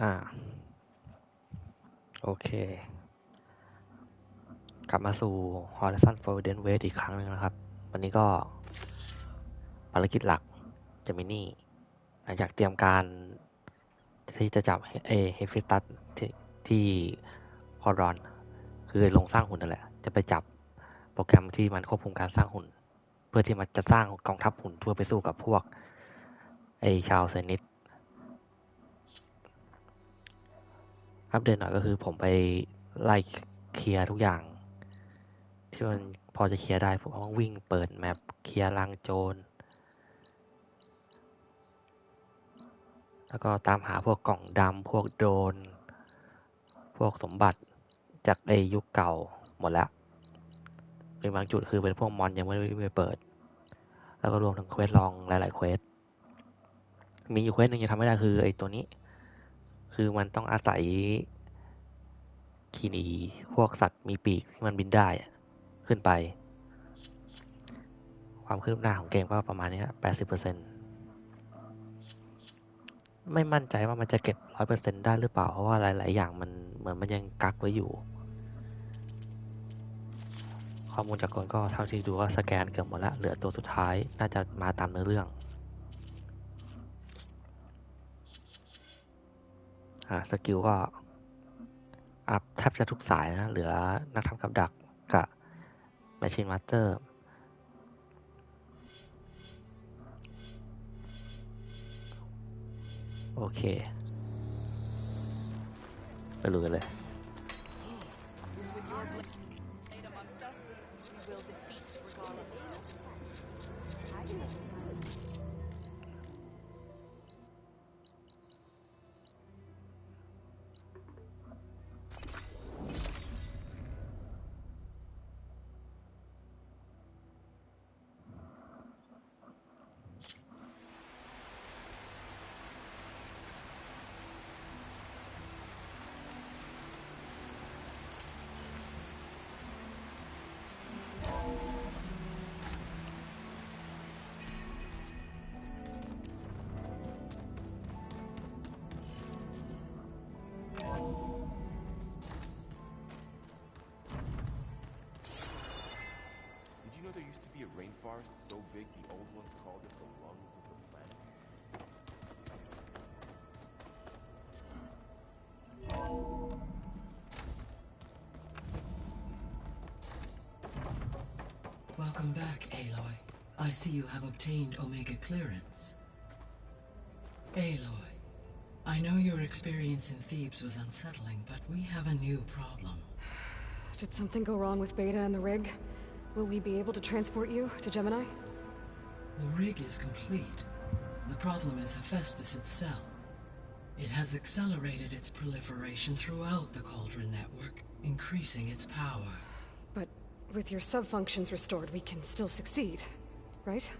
อ่าโอเคกลับมาสู่ Horizon Forbidden West อีกครั้งหนึ่งนะครับวันนี้ก็ภารกิจหลักเจมินี่หลังจากเตรียมการที่จะจับเฮฟิสตัสที่พอรอนคือลงสร้างหุ่นนั่นแหละจะไปจับโปรแกรมที่มันควบคุมการสร้างหุ่นเพื่อที่มันจะสร้างกองทัพหุ่นเพื่อไปสู้กับพวกชาวไซนิสอัปเดตหน่อยก็คือผมไปไล่เคลียร์ทุกอย่างที่มันพอจะเคลียร์ได้ผมต้องวิ่งเปิดแมปเคลียร์ลังโจรแล้วก็ตามหาพวกกล่องดำพวกโดรนพวกสมบัติจากยุคเก่าหมดแล้วเป็นบางจุดคือเป็นพวกมอนยังไม่ได้ไปเปิดแล้วก็รวมถึงเควสลองหลายๆเควสมีอยู่เควสหนึ่งยังทำไม่ได้คือตัวนี้คือมันต้องอาศัยคีนีพวกสัตว์มีปีกที่มันบินได้ขึ้นไปความคืบหน้าของเกมก็ประมาณนี้ครับ 80%ไม่มั่นใจว่ามันจะเก็บ 100% ได้หรือเปล่าเพราะว่าหลายๆอย่างมันเหมือนมันยังกักไว้อยู่ข้อมูลจากคนก็เท่าที่ดูก็สแกนเกือบหมดแล้วเหลือตัวสุดท้ายน่าจะมาตามเนื้อเรื่องสกิลก็อัพแทบจะทุกสายนะเหลือนักทำกับดักกับแมชชีนมาสเตอร์โอเคไปลุยกันเลย Rainforest so big the old ones called it the lungs of the planet. Welcome back, Aloy. I see you have obtained Omega clearance. Aloy, I know your experience in Thebes was unsettling, but we have a new problem. Did something go wrong with Beta and the rig? Will we be able to transport you to Gemini? The rig is complete. The problem is Hephaestus itself. It has accelerated its proliferation throughout the Cauldron network, increasing its power. But with your sub-functions restored, we can still succeed, right?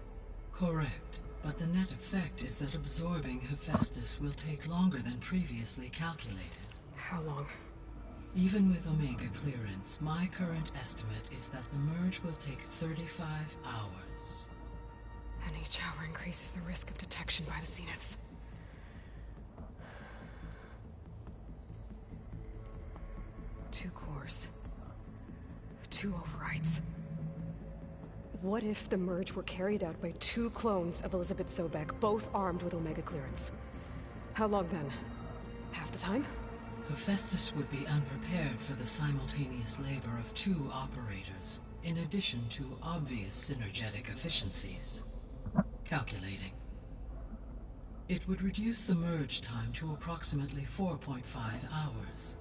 Correct, but the net effect is that absorbing Hephaestus will take longer than previously calculated. How long? Even with Omega clearance, my current estimate is that the merge will take 35 hours. And each hour increases the risk of detection by the Zeniths. Two cores. Two overrides. What if the merge were carried out by two clones of Elizabeth Sobek, both armed with Omega clearance? How long then? Half the time? Hephaestus would be unprepared for the simultaneous labor of two operators, in addition to obvious synergetic efficiencies. Calculating. It would reduce the merge time to approximately 4.5 hours.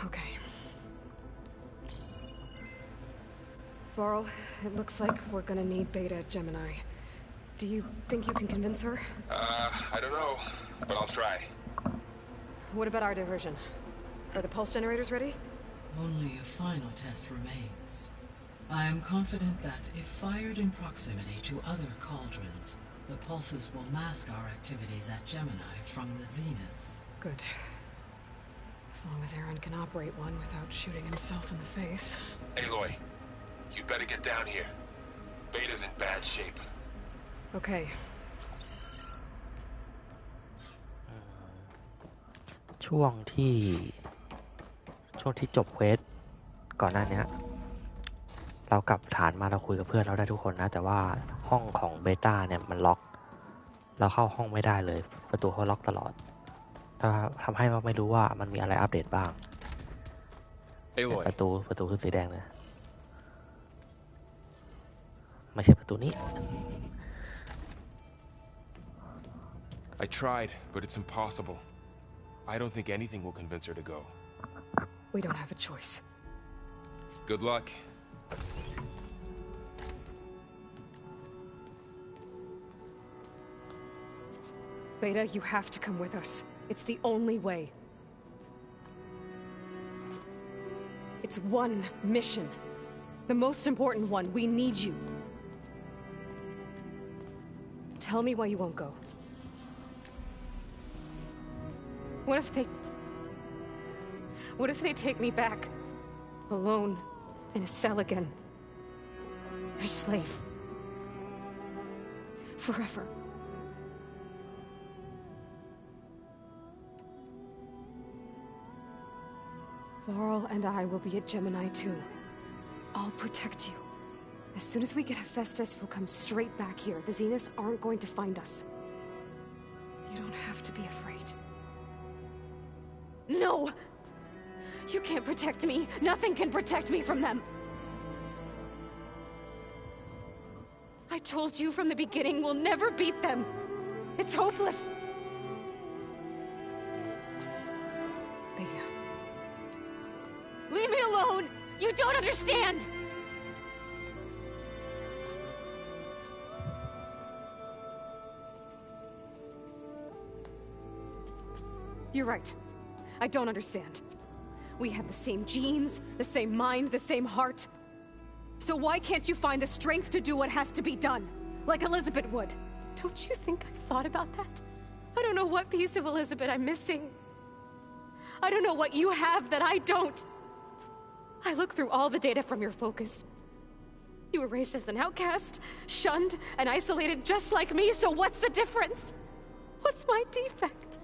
Okay. Varl, it looks like we're gonna need Beta at Gemini. Do you think you can convince her? I don't know, but I'll try. What about our diversion? Are the pulse generators ready? Only a final test remains. I am confident that if fired in proximity to other cauldrons, the pulses will mask our activities at Gemini from the zeniths. Good. As long as Aaron can operate one without shooting himself in the face. Aloy, you better get down here. Beta's in bad shape. Okay. ช่วงที่จบเควสก่อนหน้านี้เรากลับฐานมาเราคุยกับเพื่อนเราได้ทุกคนนะแต่ว่าห้องของเบต้าเนี่ยมันล็อกเราเข้าห้องไม่ได้เลยประตูเขาล็อกตลอดทำให้เราไม่รู้ว่ามันมีอะไรอัปเดตบ้างประตูคือสีแดงเลยไม่ใช่ประตูนี้ I tried, but it's impossible. I don't think anything will convince her to go. We don't have a choice. Good luck. Beta, you have to come with us. It's the only way. It's one mission. The most important one. We need you. Tell me why you won't go. What if they take me back? Alone, in a cell again. Their slave. Forever. Laurel and I will be at Gemini too. I'll protect you. As soon as we get Hephaestus, we'll come straight back here. The Zeniths aren't going to find us. You don't have to be afraid. No! You can't protect me. Nothing can protect me from them. I told you from the beginning, we'll never beat them. It's hopeless. Beta. Leave me alone! You don't understand! You're right. I don't understand. We have the same genes, the same mind, the same heart. So why can't you find the strength to do what has to be done? Like Elizabeth would. Don't you think I've thought about that? I don't know what piece of Elizabeth I'm missing. I don't know what you have that I don't. I look through all the data from your focus. You were raised as an outcast, shunned, and isolated just like me, so what's the difference? What's my defect?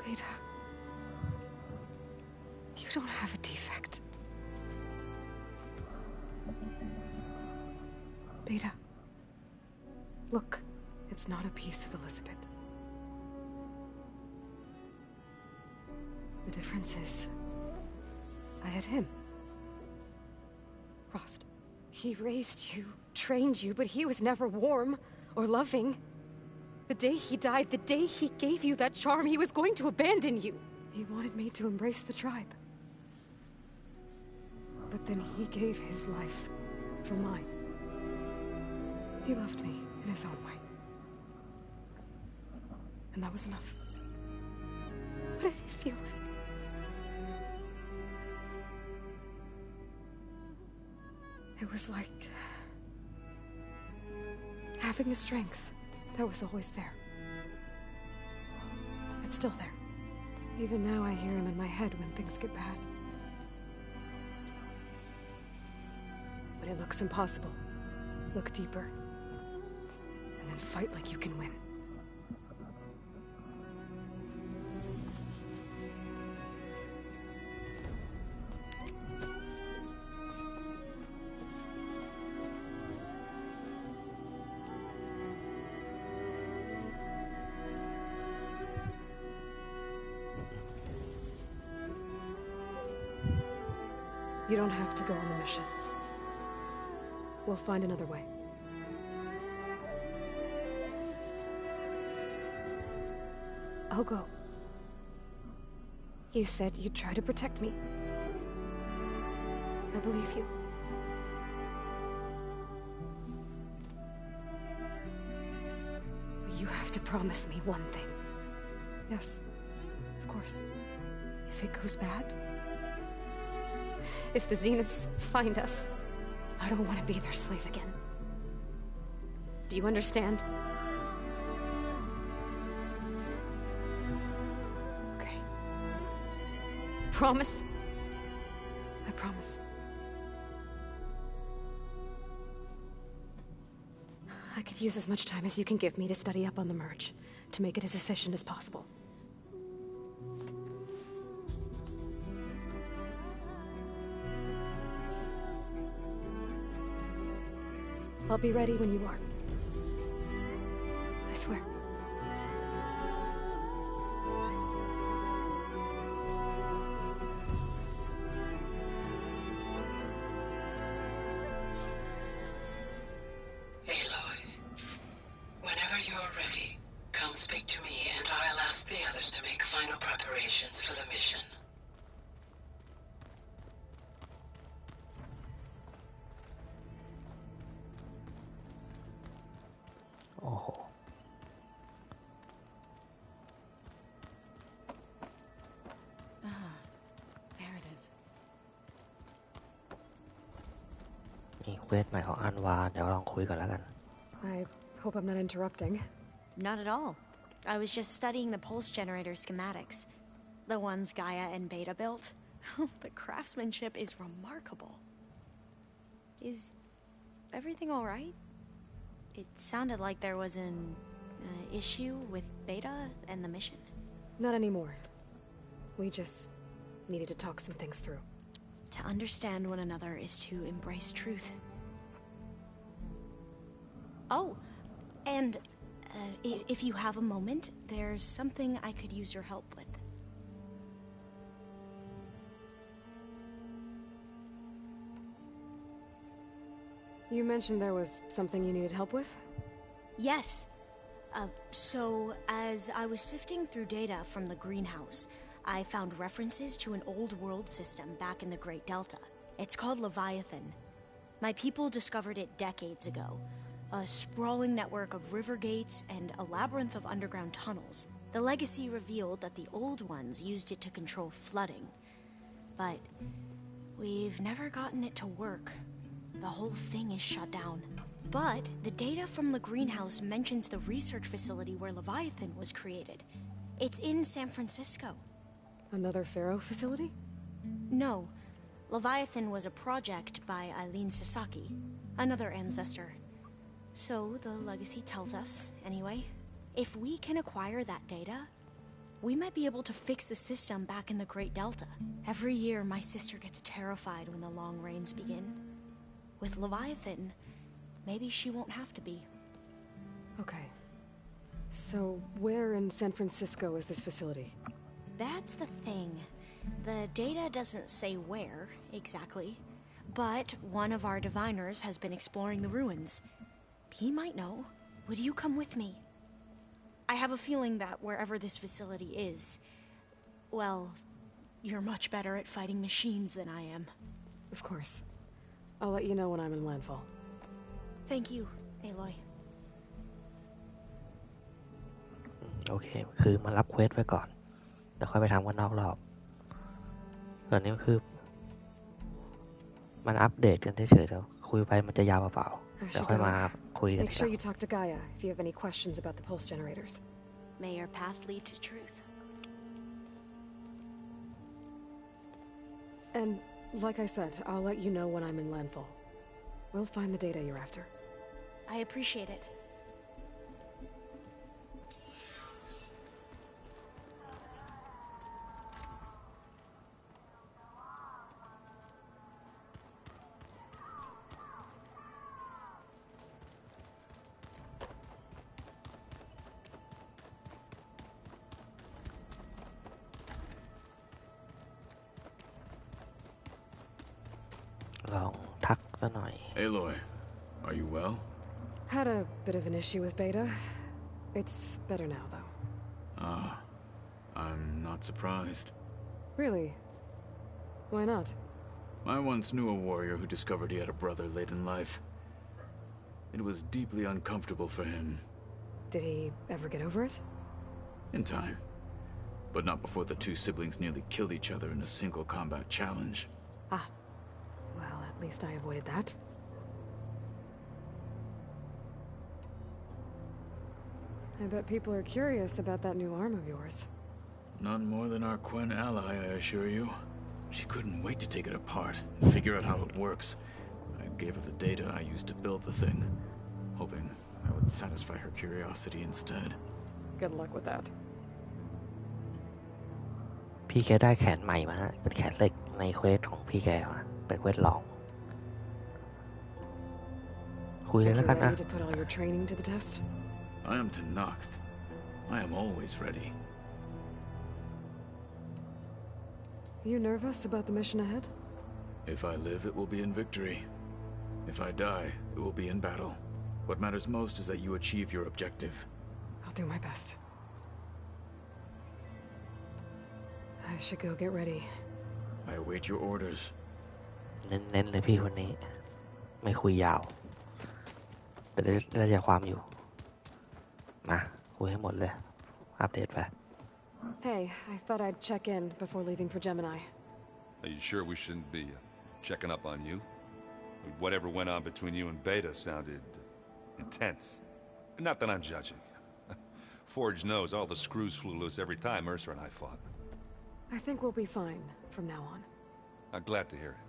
Beta, you don't have a defect. Beta, look, it's not a piece of Elizabeth. The difference is, I had him. Frost. He raised you, trained you, but he was never warm or loving. The day he died, the day he gave you that charm, he was going to abandon you. He wanted me to embrace the tribe. But then he gave his life for mine. He loved me in his own way. And that was enough. What did he feel like? It was like having a strength that was always there. It's still there. Even now I hear him in my head when things get bad. But it looks impossible. Look deeper. And then fight like you can win. You don't have to go on the mission. We'll find another way. I'll go. You said you'd try to protect me. I believe you. But you have to promise me one thing. Yes, of course. If it goes bad, If the Zeniths find us, I don't want to be their slave again. Do you understand? Okay. Promise? I promise. I could use as much time as you can give me to study up on the merge, to make it as efficient as possible. I'll be ready when you are. I swear. Aloy, whenever you're ready, come speak to me and I'll ask the others to make final preparations for the mission. โอ้โห There it is. มีเควสใหม่ของอันวาเดี๋ยวลองคุยก่อนแล้วกัน I hope I'm not interrupting. Not at all. I was just studying the pulse generator schematics. The ones Gaia and Beta built. The craftsmanship is remarkable. Is everything all right? It sounded like there was an issue with Beta and the mission. Not anymore. We just needed to talk some things through. To understand one another is to embrace truth. Oh, and if you have a moment, there's something I could use your help with. You mentioned there was something you needed help with? Yes. So, as I was sifting through data from the greenhouse, I found references to an old world system back in the Great Delta. It's called Leviathan. My people discovered it decades ago. A sprawling network of river gates and a labyrinth of underground tunnels. The legacy revealed that the old ones used it to control flooding. But we've never gotten it to work. The whole thing is shut down. But the data from the greenhouse mentions the research facility where Leviathan was created. It's in San Francisco. Another Pharaoh facility? No. Leviathan was a project by Eileen Sasaki, another ancestor. So the legacy tells us, anyway, if we can acquire that data, we might be able to fix the system back in the Great Delta. Every year, my sister gets terrified when the long rains begin. With Leviathan, maybe she won't have to be. Okay. So, where in San Francisco is this facility? That's the thing. The data doesn't say where, exactly. But one of our diviners has been exploring the ruins. He might know. Would you come with me? I have a feeling that wherever this facility is, well, you're much better at fighting machines than I am. Of course. I'll let you know when I'm in landfall. Thank you, Aloy. โอเค คือมารับเควสไว้ก่อนเดี๋ยวค่อยไปทำกันนอกรอบส่วนนี้คือมันอัปเดตกันเฉยๆแล้วคุยไปมันจะยาวเปล่าๆเดี๋ยวค่อยมาคุยกัน Make sure you talk to Gaia if you have any questions about the pulse generators. May your path lead to truth. And like I said, I'll let you know when I'm in landfall. We'll find the data you're after. I appreciate it. ลองทักซะหน่อย Aloy, are you well? Had a bit of an issue with Beta. It's better now, though. Ah, I'm not surprised. Really? Why not? I once knew a warrior who discovered he had a brother late in life. It was deeply uncomfortable for him. Did he ever get over it? In time. But not before the two siblings nearly killed each other in a single combat challenge. Ah, At least I avoided that. I bet people are curious about that new arm of yours. None more than our Quen ally, I assure you. She couldn't wait to take it apart and figure out how it works. I gave her the data I used to build the thing, hoping I would satisfy her curiosity instead. Good luck with that. พี่แกได้แขนใหม่มาฮะเป็นแขนเหล็กในเควสของพี่แกมาเป็นเควสลองคุยเลย Think แล้ว you're กันนะ ready to put all your training to the test? I am Tenakth. I am always ready. You nervous about the mission ahead? If I live, it will be in victory. If I die, it will be in battle. What matters most is that you achieve your objective. I'll do my best. I should go get ready. I await your orders. เน้นๆเลยพี่คนนี้ไม่คุยยาวแต่ได้ใจความอยู่มาคุยให้หมดเลยอัปเดตไป Hey, I thought I'd check in before leaving for Gemini. Are you sure we shouldn't be checking up on you? Whatever went on between you and Beta sounded intense. Not that I'm judging. Forge knows all the screws flew loose every time Mercer and I fought. I think we'll be fine from now on. I'm glad to hear it.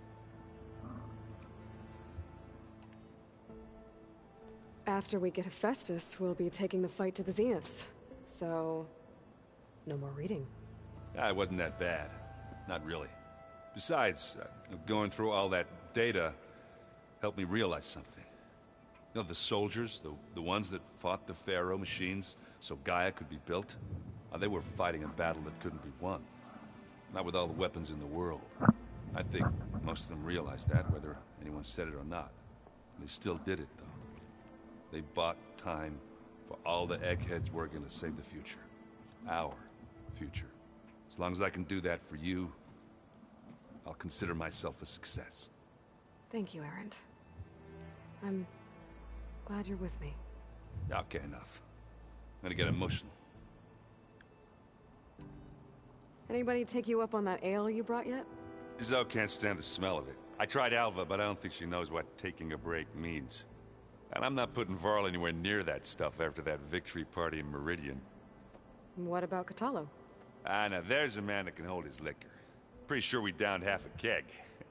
After we get Hephaestus, we'll be taking the fight to the Zeniths. So, no more reading. It wasn't that bad. Not really. Besides, going through all that data helped me realize something. You know, the soldiers, the ones that fought the Pharaoh machines so Gaia could be built, they were fighting a battle that couldn't be won. Not with all the weapons in the world. I think most of them realized that, whether anyone said it or not. They still did it, though. They bought time for all the eggheads working to save the future. Our future. As long as I can do that for you, I'll consider myself a success. Thank you, Erend. I'm glad you're with me. Okay, enough. I'm gonna get emotional. Anybody take you up on that ale you brought yet? Zoe can't stand the smell of it. I tried Alva, but I don't think she knows what taking a break means. And I'm not putting Varl anywhere near that stuff after that victory party in Meridian. What about Catalo? Now there's a man that can hold his liquor. Pretty sure we downed half a keg.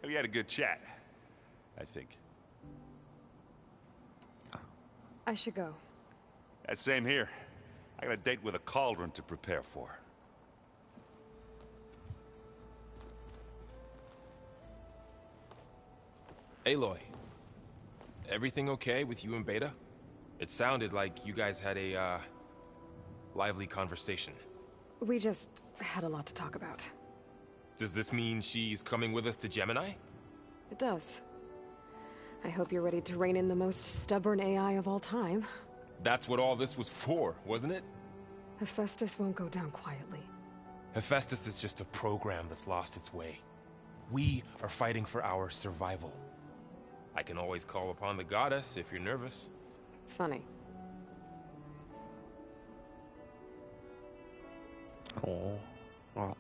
We had a good chat, I think. I should go. Same here. I got a date with a cauldron to prepare for. Aloy, everything okay with you and Beta? It sounded like you guys had a, lively conversation. We just had a lot to talk about. Does this mean she's coming with us to Gemini? It does. I hope you're ready to rein in the most stubborn AI of all time. That's what all this was for, wasn't it? Hephaestus won't go down quietly. Hephaestus is just a program that's lost its way. We are fighting for our survival. I can always call upon the goddess if you're nervous. Funny. โอ้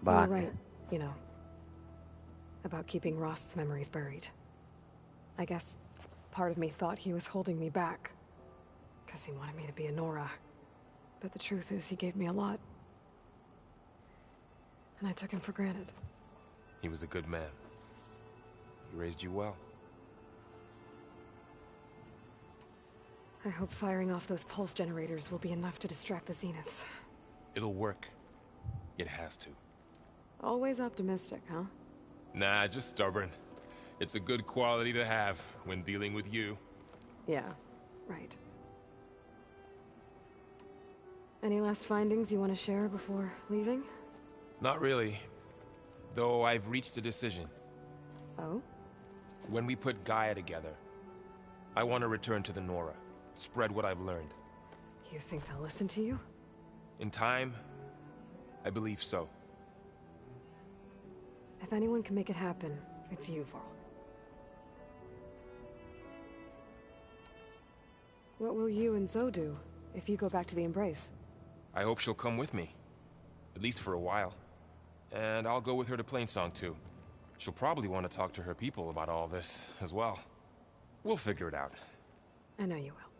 บา You're น right, you know, about keeping Rost's memories buried. I guess part of me thought he was holding me back, because he wanted me to be a Nora. But the truth is, he gave me a lot. And I took him for granted. He was a good man. He raised you well. I hope firing off those pulse generators will be enough to distract the Zeniths. It'll work. It has to. Always optimistic, huh? Nah, just stubborn. It's a good quality to have when dealing with you. Yeah, right. Any last findings you want to share before leaving? Not really. Though I've reached a decision. Oh? When we put Gaia together, I want to return to the Nora. Spread what I've learned. You think they'll listen to you? In time, I believe so. If anyone can make it happen, it's you, Varl. What will you and Zoe do if you go back to the Embrace? I hope she'll come with me. At least for a while. And I'll go with her to Plainsong too. She'll probably want to talk to her people about all this as well. We'll figure it out. I know you will.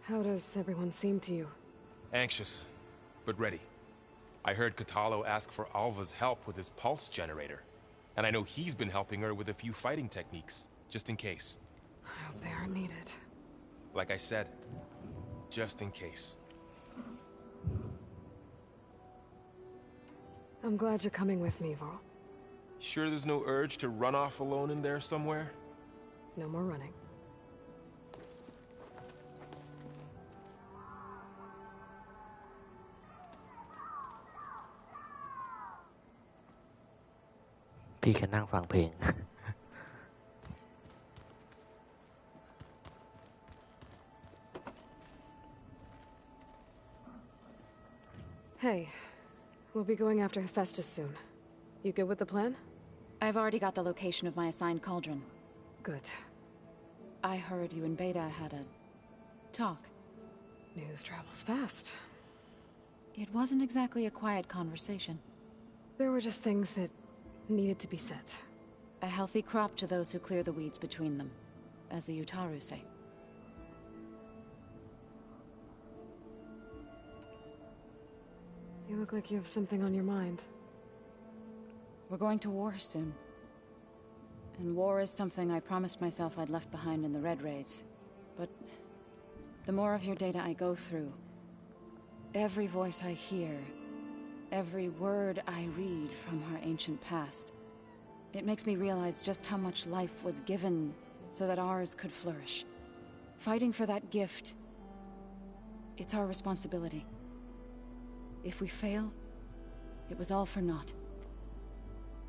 How does everyone seem to you? Anxious, but ready. I heard Katalo ask for Alva's help with his pulse generator. And I know he's been helping her with a few fighting techniques, just in case. I hope they aren't needed. Like I said, just in case. I'm glad you're coming with me, Varl. Sure there's no urge to run off alone in there somewhere? No more running. He can นั่งฟังเพลง Hey, we'll be going after Hephaestus soon. You good with the plan? I've already got the location of my assigned cauldron. Good. I heard you and Beta had a talk. News travels fast. It wasn't exactly a quiet conversation. There were just things that needed to be said. A healthy crop to those who clear the weeds between them, as the Utaru say. You look like you have something on your mind. We're going to war soon. And war is something I promised myself I'd left behind in the Red Raids. But the more of your data I go through, every voice I hear, every word I read from our ancient past, it makes me realize just how much life was given so that ours could flourish. Fighting for that gift, it's our responsibility. If we fail, it was all for naught.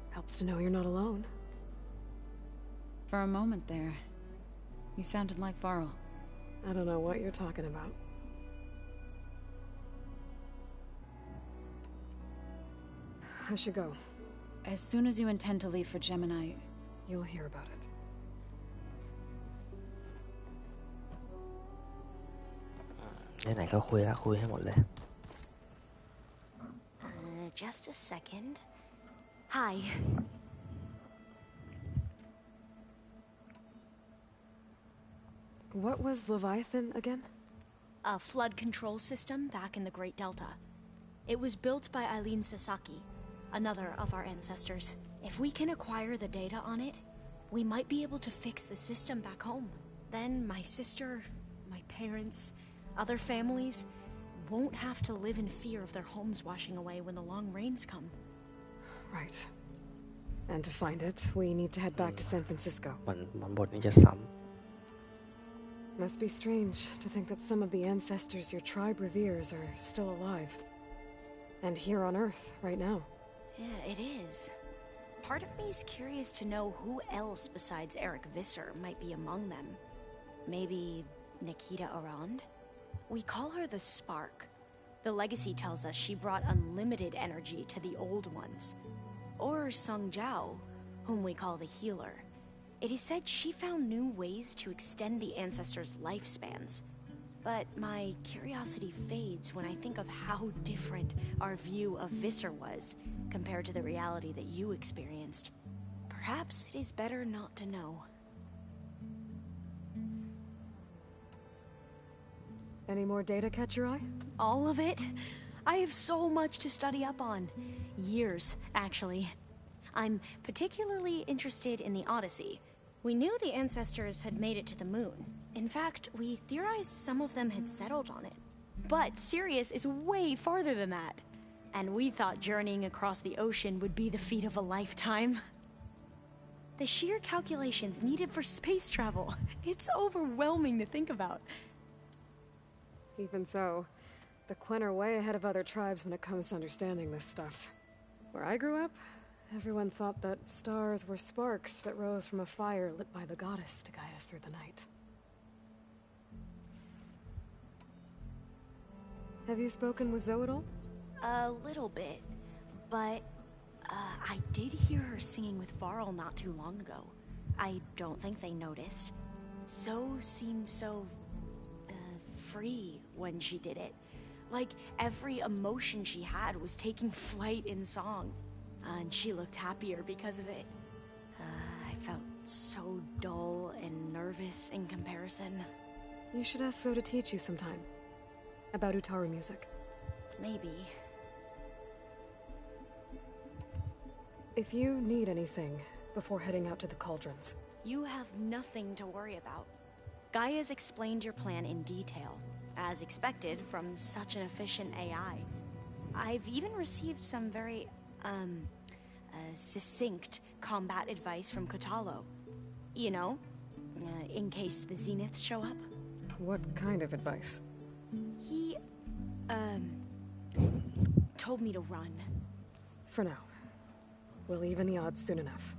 Helps to know you're not alone. For a moment there, you sounded like Varl. I don't know what you're talking about. I should go. As soon as you intend to leave for Gemini, you'll hear about it.ไหนๆก็คุยแล้วคุยให้หมดเลย Just a second. Hi. What was Leviathan again? A flood control system back in the Great Delta. It was built by Eileen Sasaki, another of our ancestors. If we can acquire the data on it, we might be able to fix the system back home. Then my sister, my parents, other families won't have to live in fear of their homes washing away when the long rains come. Right. And to find it, we need to head back to San Francisco. มันบทนี้จะซ้ Must be strange to think that some of the ancestors your tribe reveres are still alive. And here on Earth, right now. Yeah, it is. Part of me is curious to know who else besides Eric Visser might be among them. Maybe Nikita Arand? We call her the Spark. The legacy tells us she brought unlimited energy to the old ones. Or Sung Jiao, whom we call the Healer. It is said she found new ways to extend the ancestors' lifespans. But my curiosity fades when I think of how different our view of Visser was compared to the reality that you experienced. Perhaps it is better not to know. Any more data catch your eye? All of it? I have so much to study up on. Years, actually. I'm particularly interested in the Odyssey. We knew the ancestors had made it to the moon. In fact, we theorized some of them had settled on it. But Sirius is way farther than that. And we thought journeying across the ocean would be the feat of a lifetime. The sheer calculations needed for space travel, it's overwhelming to think about. Even so, the Quen are way ahead of other tribes when it comes to understanding this stuff. Where I grew up, everyone thought that stars were sparks that rose from a fire lit by the goddess to guide us through the night. Have you spoken with Zoe at all? A little bit, but I did hear her singing with Varl not too long ago. I don't think they noticed. Zoe seemed so free when she did it. Like every emotion she had was taking flight in song. and she looked happier because of it. I felt so dull and nervous in comparison. You should ask So to teach you sometime. About Utaru music. Maybe. If you need anything before heading out to the cauldrons... You have nothing to worry about. Gaia's explained your plan in detail, as expected from such an efficient AI. I've even received some very, succinct combat advice from Kotalo. You know, in case the Zeniths show up. What kind of advice? He, told me to run. For now. We'll even the odds soon enough.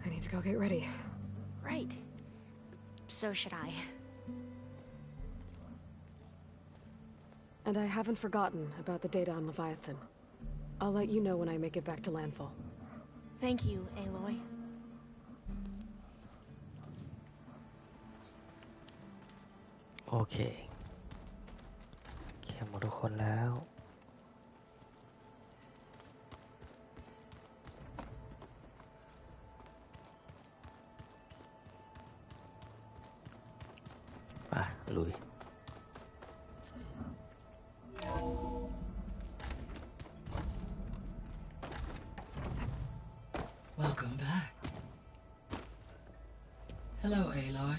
I need to go get ready. Right. So should I. And I haven't forgotten about the data on Leviathan. I'll let you know when I make it back to landfall. Thank you, Aloy. โอเคเคลียร์หมดทุกคนแล้วไปลุย Welcome back. Hello, Aloy.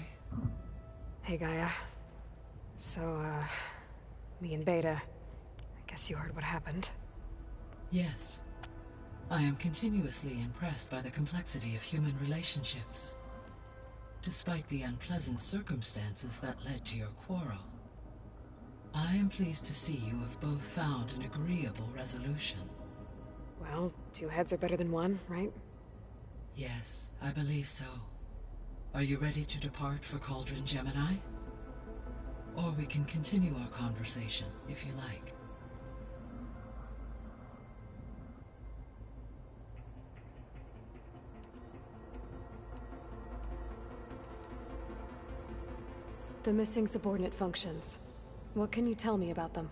Hey, Gaia. So, me and Beta, I guess you heard what happened. Yes. I am continuously impressed by the complexity of human relationships. Despite the unpleasant circumstances that led to your quarrel, I am pleased to see you have both found an agreeable resolution. Well, 2 heads are better than 1, right? Yes, I believe so. Are you ready to depart for Cauldron Gemini? Or we can continue our conversation, if you like. The missing subordinate functions. What can you tell me about them?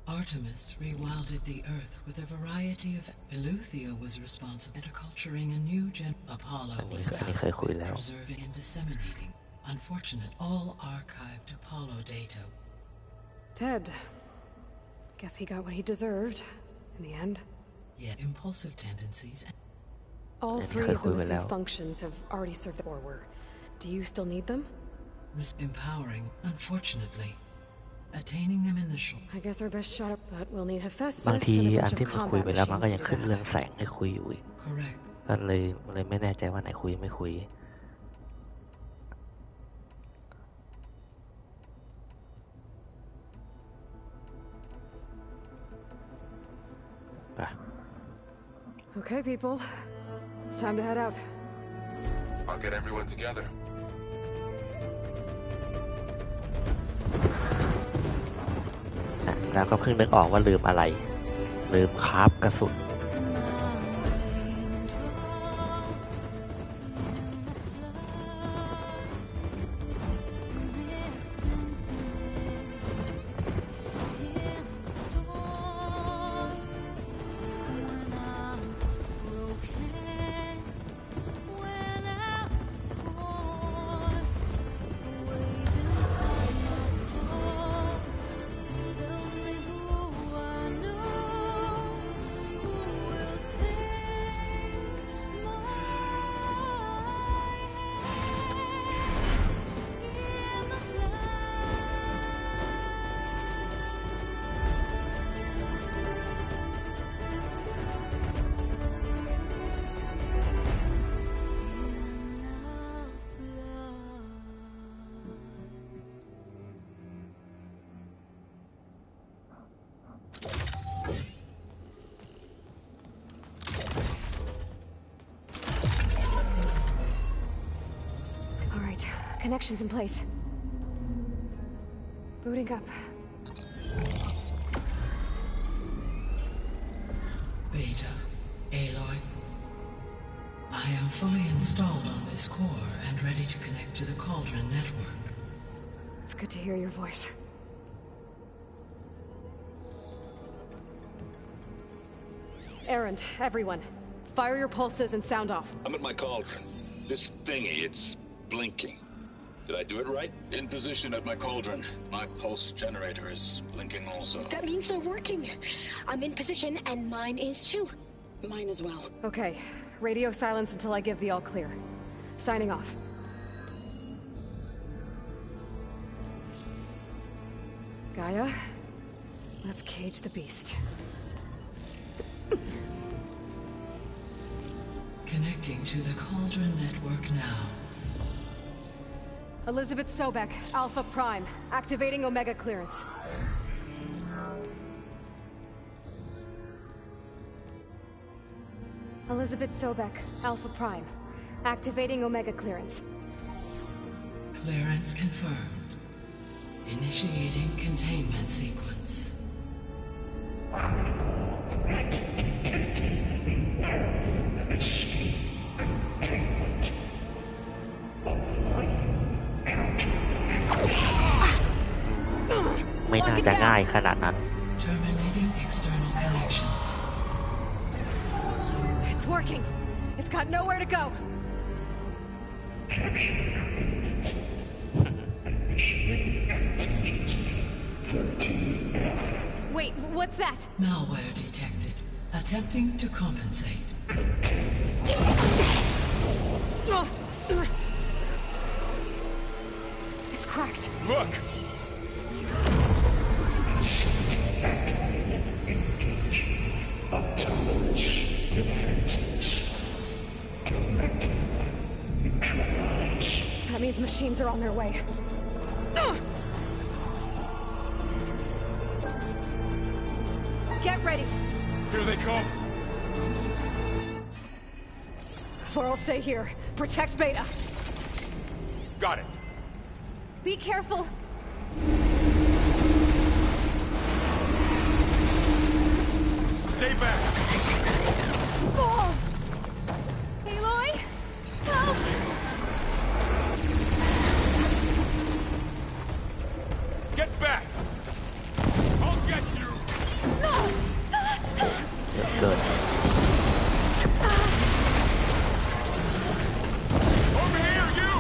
Artemis rewilded the Earth with a variety of... Eleuthia was responsible for culturing a new gen... Apollo was tasked with preserving and disseminating. Unfortunate, all archived Apollo data. Ted. Guess he got what he deserved, in the end. Yet impulsive tendencies... All 3 of the missing functions have already served the forward. Do you still need them? Empowering, unfortunately. Attaining them in the short. I guess our best shot, but we'll need Hephaestus บางที and a อัน bunch ที่ of มันคุย combat ไปแล้วมันก็ machines ยัง to ขึ้น do เรื่อง that. แสงให้คุยอยู่อีก Correct. ก็เลยไม่แน่ใจว่าไหนคุยไม่คุยไป Okay, people. It's time to head out. I'll get everyone together. แล้วก็เพิ่งนึกออกว่าลืมอะไร ลืมคราฟกระสุน Connections in place. Booting up. Beta, Aloy. I am fully installed on this core and ready to connect to the Cauldron network. It's good to hear your voice. Errand, everyone. Fire your pulses and sound off. I'm at my cauldron. This thingy, it's blinking. Did I do it right? In position at my cauldron. My pulse generator is blinking also. That means they're working. I'm in position, and mine is too. Mine as well. Okay. Radio silence until I give the all clear. Signing off. Gaia, let's cage the beast. Connecting to the Cauldron network now. Elizabeth Sobek, Alpha Prime, activating Omega clearance. Elizabeth Sobek, Alpha Prime, activating Omega clearance. Clearance confirmed. Initiating containment sequence. Critical threat detected. Escape containment. Applying countermeasures. ไม่น่าจะง่ายขนาดนั้น Terminating external connections. It's working. It's got nowhere to go. Capture imminent. Initiating contingency. 13F. Wait, what's that? Malware detected. Attempting to compensate. It's cracked. Look! Activated. Engaging. Autonomous defenses. Directive. Neutralize. That means machines are on their way. Get ready. Here they come! Flor'll stay here. Protect Beta. Got it! Be careful. Stay back! Oh! Aloy! Help! Get back! I'll get you! เยอะเกิน Over here, you!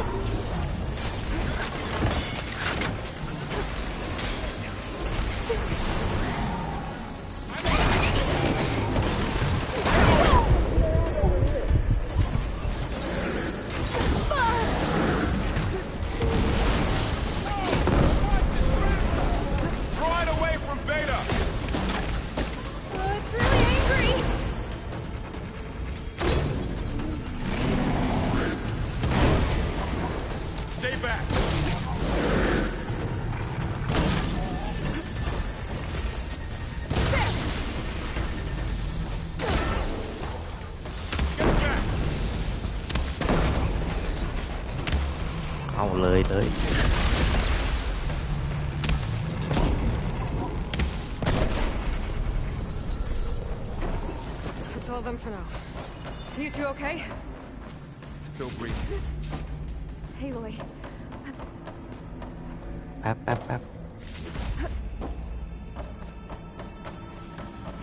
Draw it away from Beta! It's really angry. Stay back! Get back! เอาเลย That's all of them for now. You two okay? Still breathing. Aloy, แป๊บ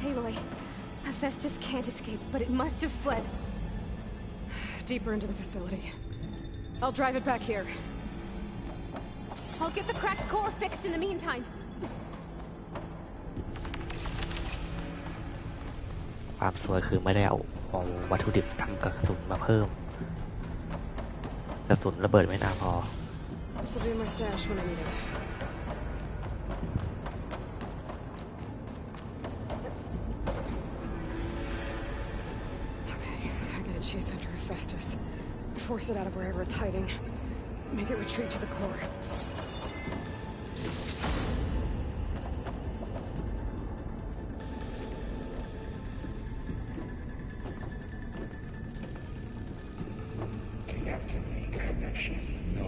Aloy. Hephaestus can't escape, but it must have fled. Deeper into the facility. I'll drive it back here. I'll get the cracked core fixed in the meantime. ความสวยคือไม่ได้เอาวัตถุดิบทำกระสุนมาเพิ่ม กระสุนระเบิดไม่น่าพอ This'll be my stash when I need it. Okay, I gotta chase after Hephaestus. Force it out of wherever it's hiding. Make it retreat to the core. Deactivate connection. No.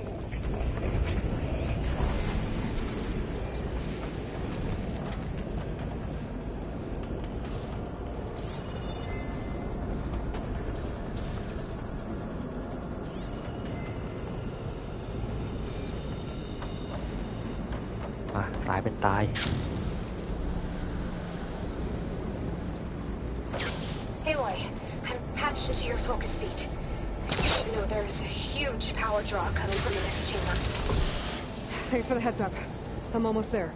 มาตายเป็นตาย attached into your focus feed. You should know there's a huge power draw coming from the next chamber. Thanks for the heads up. I'm almost there.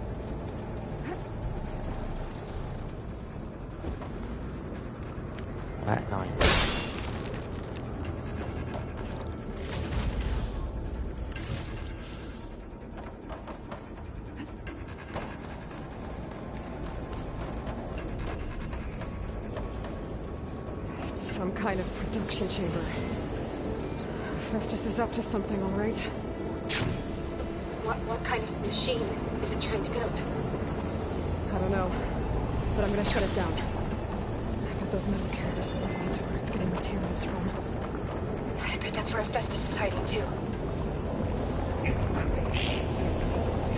It's some kind of production chamber. Festus is up to something, all right? What kind of machine is it trying to build? I don't know, but I'm gonna shut it down. I bet those metal carriers will lead me to where it's getting materials from. I bet that's where Festus is hiding too. Increase.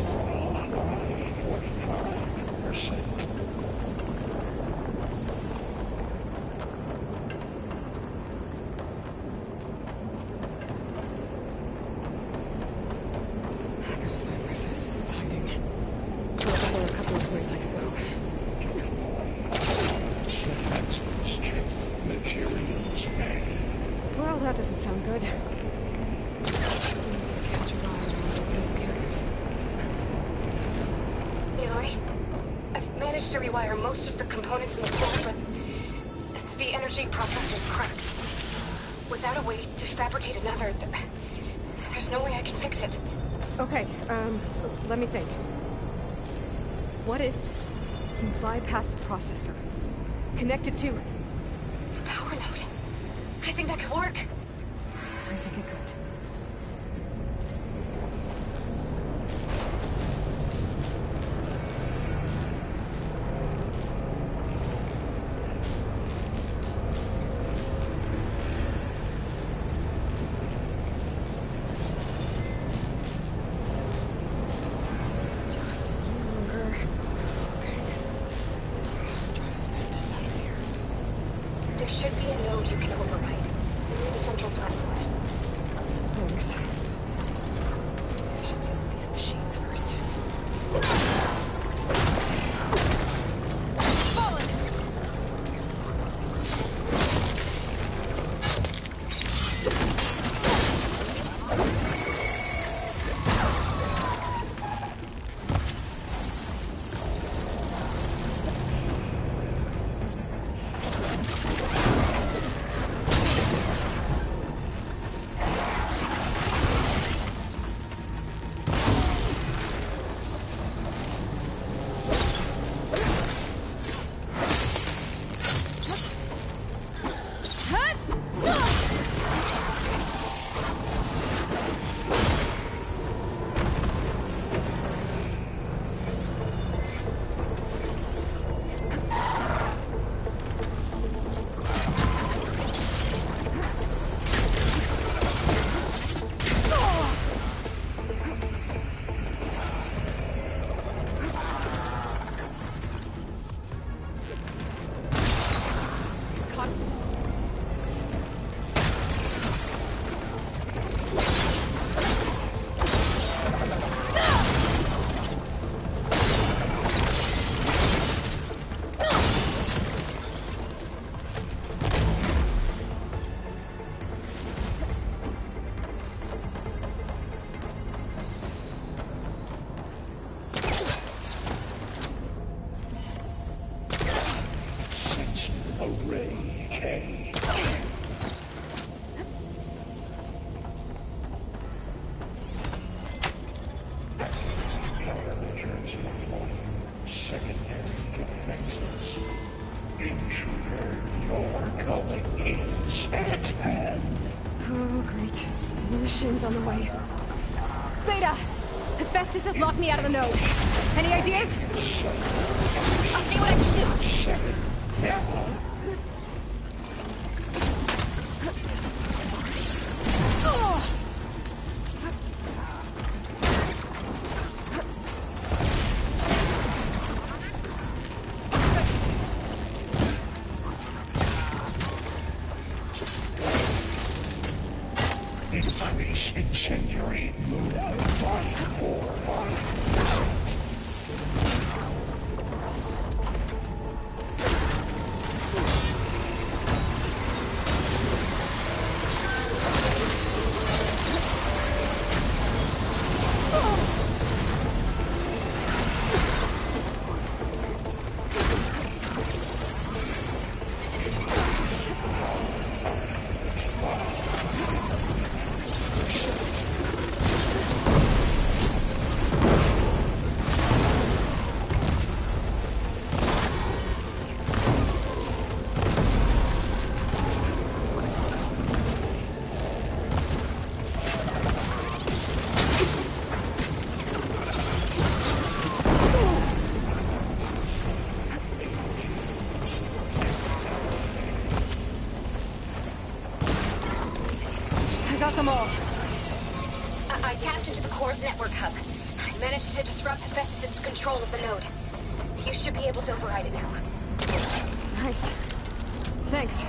Overall drive 45%. Well, that doesn't sound good. Catch a ride on one of those metal carriers. Eli, I've managed to rewire most of the components in the core, but the energy processor's cracked. Without a way to fabricate another, there's no way I can fix it. Okay, let me think. What if you bypass the processor? Connect it to the power node. I think that could work. I think it could. Just a little longer. Okay. Drive Festus out of here. There should be a node you can override. Near the central platform. Thanks. I should deal with these machines first. Oh, great. Machines on the way. Beta! Festus has locked me out of the node. Any ideas? I'll see what I can do. Incendiary moon body core body. them all. I tapped into the core's network hub. I managed to disrupt Hephaestus' control of the node. You should be able to override it now. Nice. Thanks.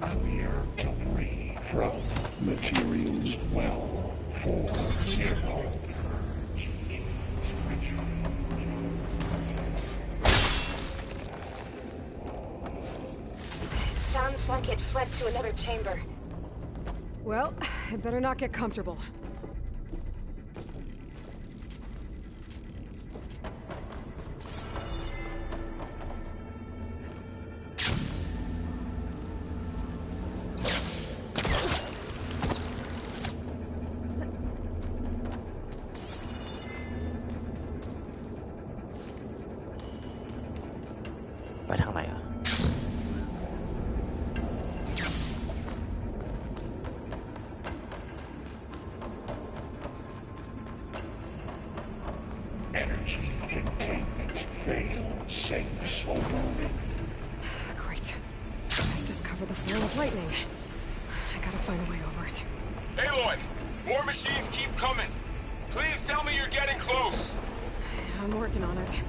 A mere debris from materials well for zero. Sounds like it fled to another chamber. Well, I better not get comfortable. Energy containment failed. Safes overloaded. Great. Let's just cover the floor with lightning. I gotta find a way over it. Aloy! More machines keep coming! Please tell me you're getting close! I'm working on it.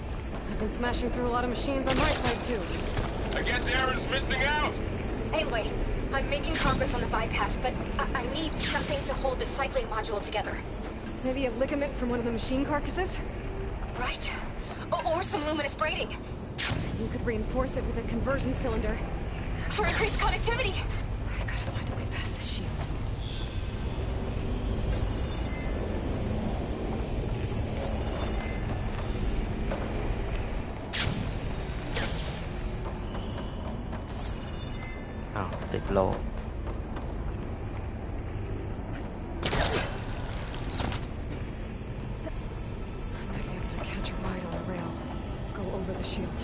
I've been smashing through a lot of machines on my side, too. I guess Aaron's missing out! Anyway, I'm making progress on the bypass, but I need something to hold the cycling module together. Maybe a ligament from one of the machine carcasses? Right. Or some luminous braiding. You could reinforce it with a conversion cylinder. For increased connectivity! I gotta find a way past the shield. Oh, ติดโล Over the shield.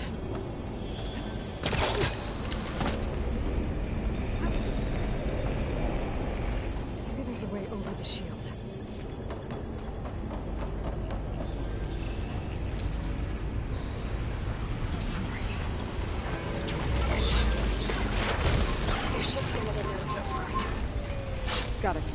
Maybe there's a way over the shield. Alright. There should be another node to override. Got it.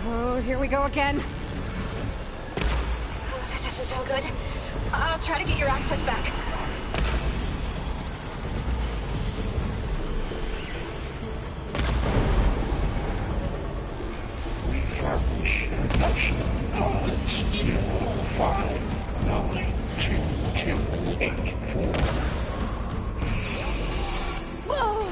Oh, here we go again. That doesn't sound good. I'll try to get your access back. Refurbish production pods 05922284. Whoa!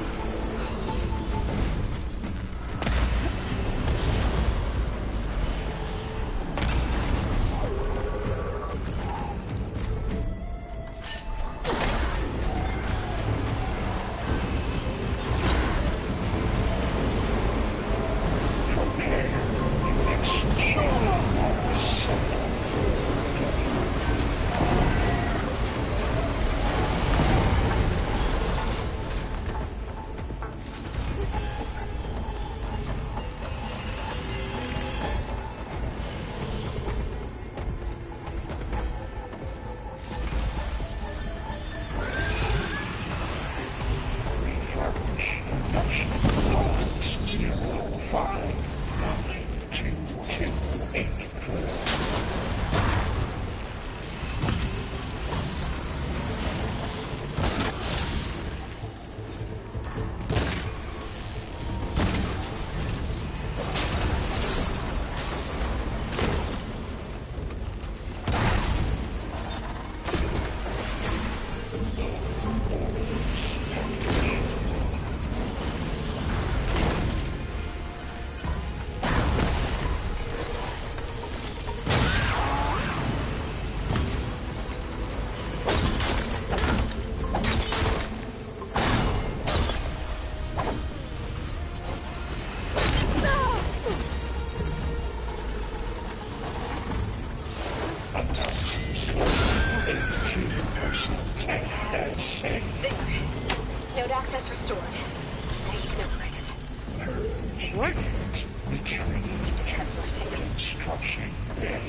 construction bay.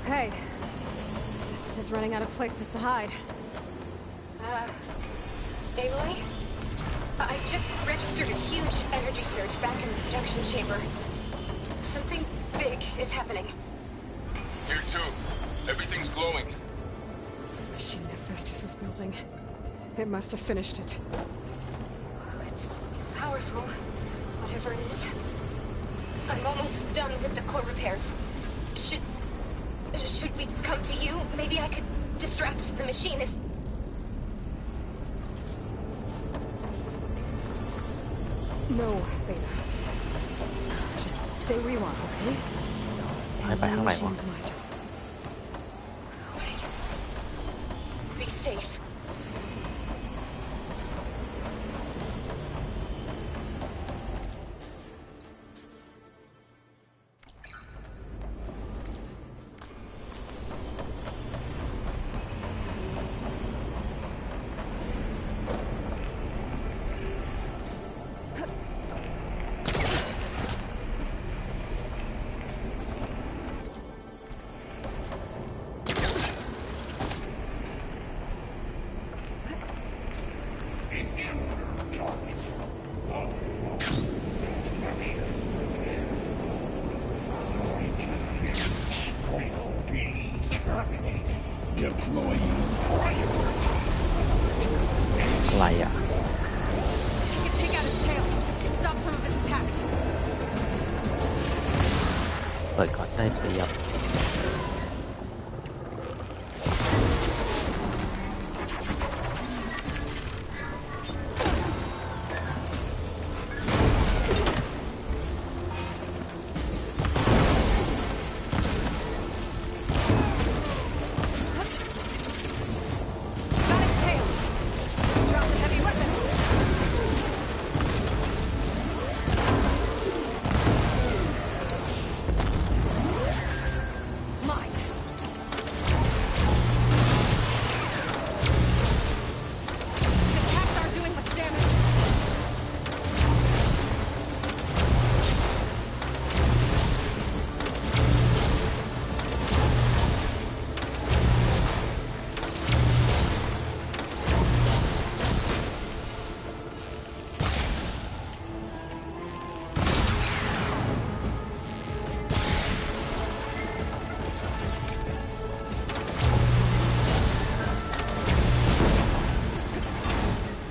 Okay. This is running out of places to hide. Aloy? I just registered a huge energy surge back in the production chamber. Something big is happening. Here too. Everything's glowing. The machine Hephaestus was building. It must have finished it. It's powerful, whatever it is. I'm almost done with the core repairs. Should we come to you? Maybe I could distract the machine if... No, Beta. Just stay where you are, okay? ให้ไปข้างไหนวะ Machine's my job. Be safe. Deploying priority. อะไรอ่ะ You can take out its tail. Stop some of its attacks. เปิดก่อนได้เปรียบ Got its tail. Drop the heavy weapon. Mine. The attacks aren't doing much damage.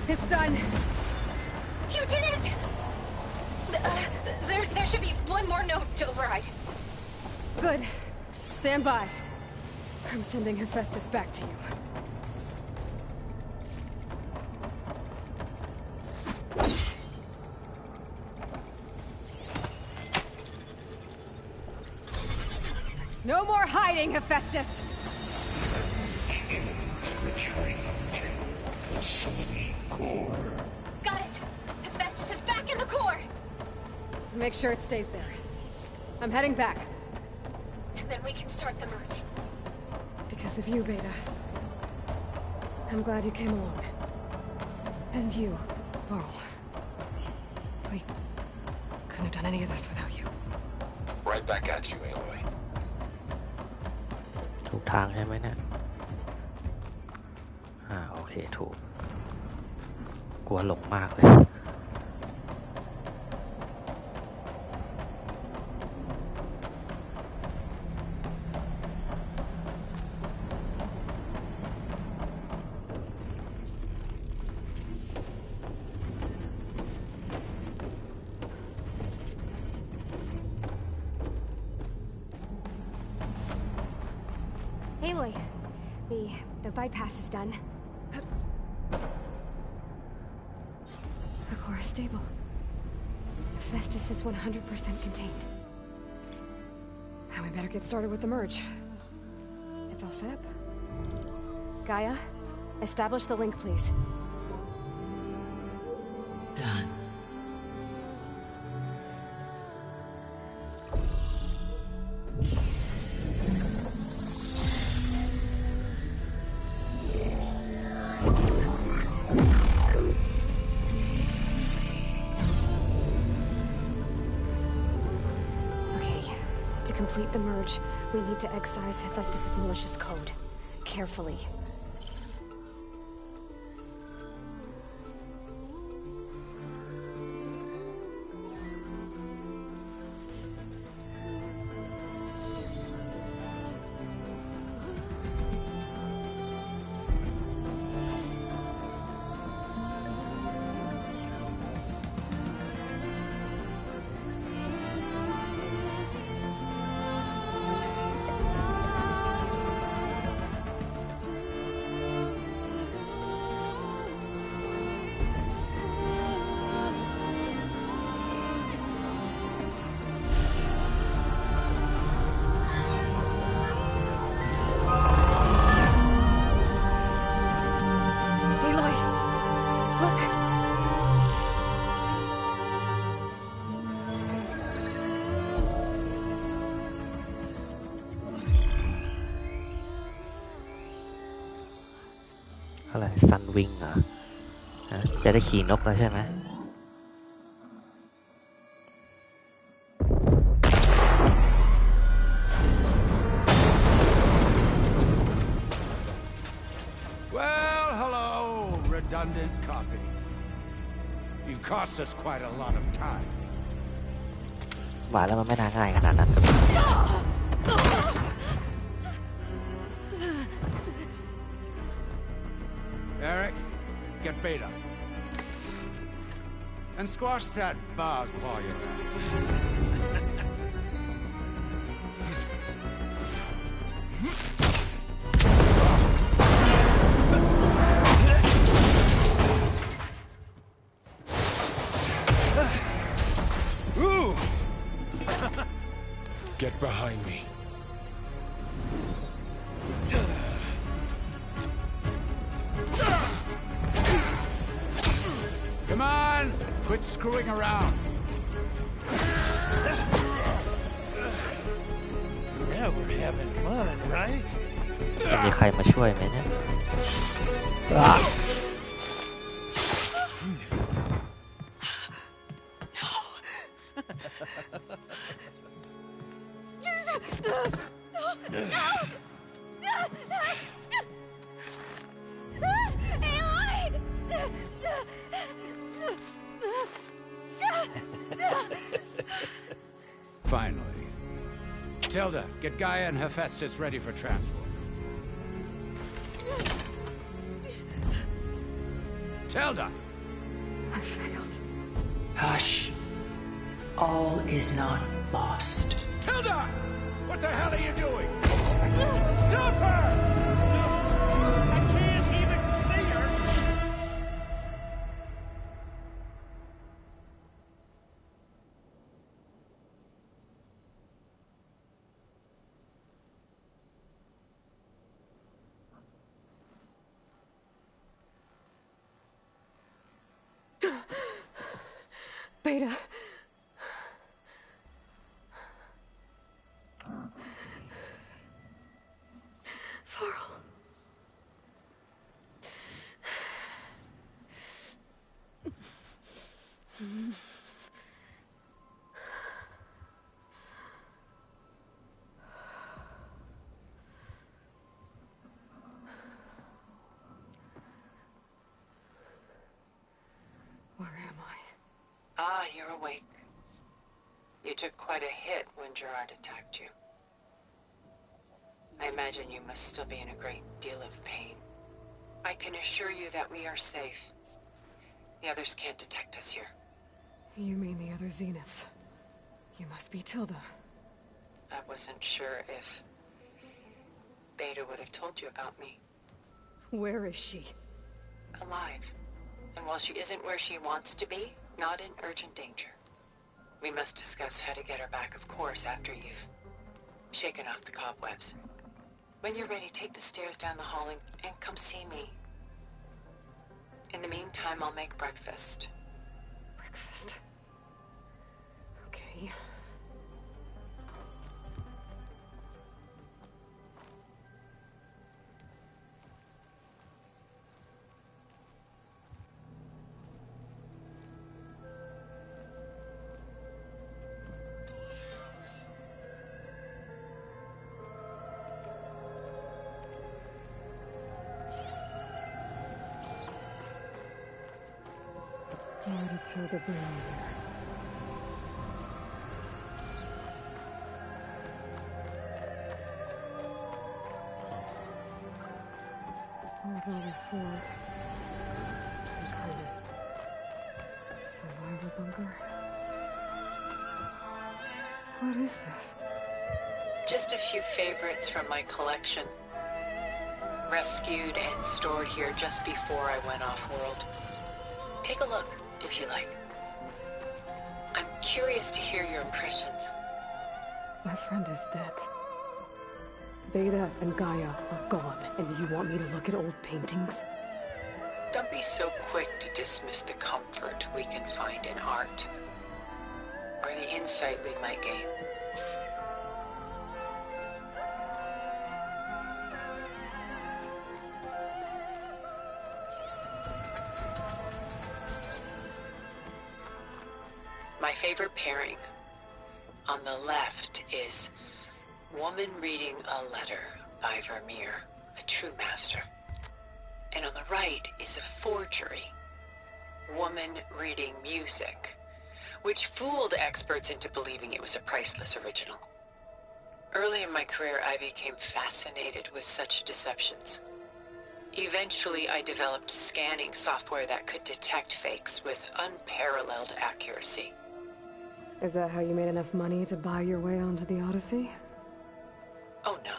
It's done. You did it! There should be one more note to override. Good. Stand by. I'm sending Hephaestus back to you. No more hiding, Hephaestus! Returning to facility core. Got it! Hephaestus is back in the core! Make sure it stays there. I'm heading back. And then we can start the merge. Because of you, Beta. I'm glad you came along. And you, Laurel. We couldn't have done any of this without you. Right back at you, Aloy. ถูกทางใช่ไหมเนี่ย โอเคถูก กลัวหลงมากเลย Aloy, the bypass is done. The core is stable. Hephaestus is 100% contained. Now we better get started with the merge. It's all set up. Gaia, establish the link, please. Done. Okay, To complete the merge, we need to excise Hephaestus' malicious code. Carefully. Look! อะไรซันวิงเหรอจะได้ขี่นกแล้วใช่ไหมWell, hello, redundant copy. You cost us quite a lot of time. หวานแล้วมันไม่น่าง่ายขนาดนั้น Eric, get Beta. And squash that bug while you're at it. Ooh! Get behind me. Come on! Quit screwing around. Yeah, we're having fun, right? จะมีใครมาช่วยไหมเนี่ย Finally. Tilda, get Gaia and Hephaestus ready for transport. Tilda! I failed. Hush. All is not lost. Tilda! What the hell are you doing? Stop her! I can't even see her! Beta. Farrell. Where am I? Ah, you're awake. You took quite a hit when Gerard attacked you. I imagine you must still be in a great deal of pain. I can assure you that we are safe. The others can't detect us here. You mean the other Zeniths? You must be Tilda. I wasn't sure if Beta would have told you about me. Where is she? Alive. And while she isn't where she wants to be, not in urgent danger. We must discuss how to get her back, of course, after you've shaken off the cobwebs. When you're ready, take the stairs down the hall and come see me. In the meantime, I'll make breakfast. Breakfast. Okay. sure to bring me here. What was all this for? Some kind of survivor bunker? What is this? Just a few favorites from my collection. Rescued and stored here just before I went off-world. Take a look, if you like. I'm curious to hear your impressions. My friend is dead. Beta and Gaia are gone, and you want me to look at old paintings? Don't be so quick to dismiss the comfort we can find in art, or the insight we might gain. My favorite pairing on the left is woman reading a letter by Vermeer, a true master. And on the right is a forgery, woman reading music, which fooled experts into believing it was a priceless original. Early in my career, I became fascinated with such deceptions. Eventually, I developed scanning software that could detect fakes with unparalleled accuracy. Is that how you made enough money to buy your way onto the Odyssey? Oh no.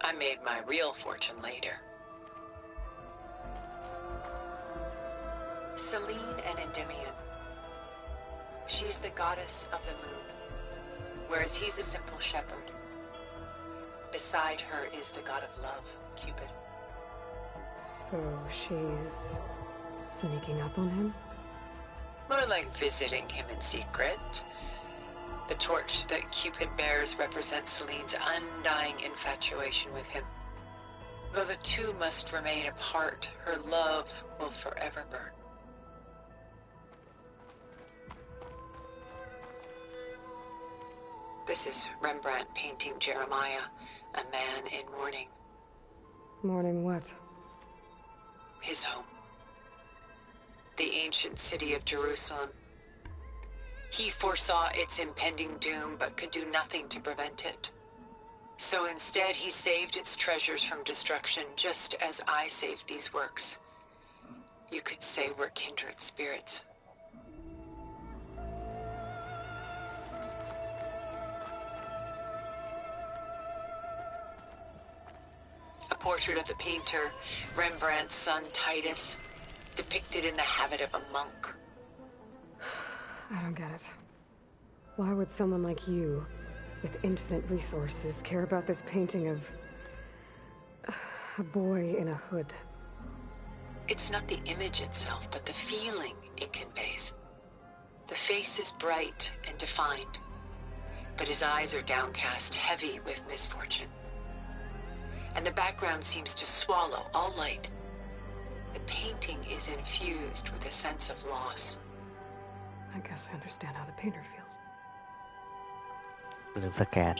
I made my real fortune later. Selene and Endymion. She's the goddess of the moon, whereas he's a simple shepherd. Beside her is the god of love, Cupid. So she's sneaking up on him? More like visiting him in secret. The torch that Cupid bears represents Selene's undying infatuation with him. Though the two must remain apart, her love will forever burn. This is Rembrandt painting Jeremiah, a man in mourning. Mourning what? His home. The ancient city of Jerusalem. He foresaw its impending doom, but could do nothing to prevent it. So instead, he saved its treasures from destruction, just as I saved these works. You could say we're kindred spirits. A portrait of the painter, Rembrandt's son Titus, depicted in the habit of a monk. I don't get it. Why would someone like you, with infinite resources, care about this painting of a boy in a hood? It's not the image itself, but the feeling it conveys. The face is bright and defined, but his eyes are downcast, heavy with misfortune. And the background seems to swallow all light. The painting is infused with a sense of loss. I guess I understand how the painter feels. ลืมสแกน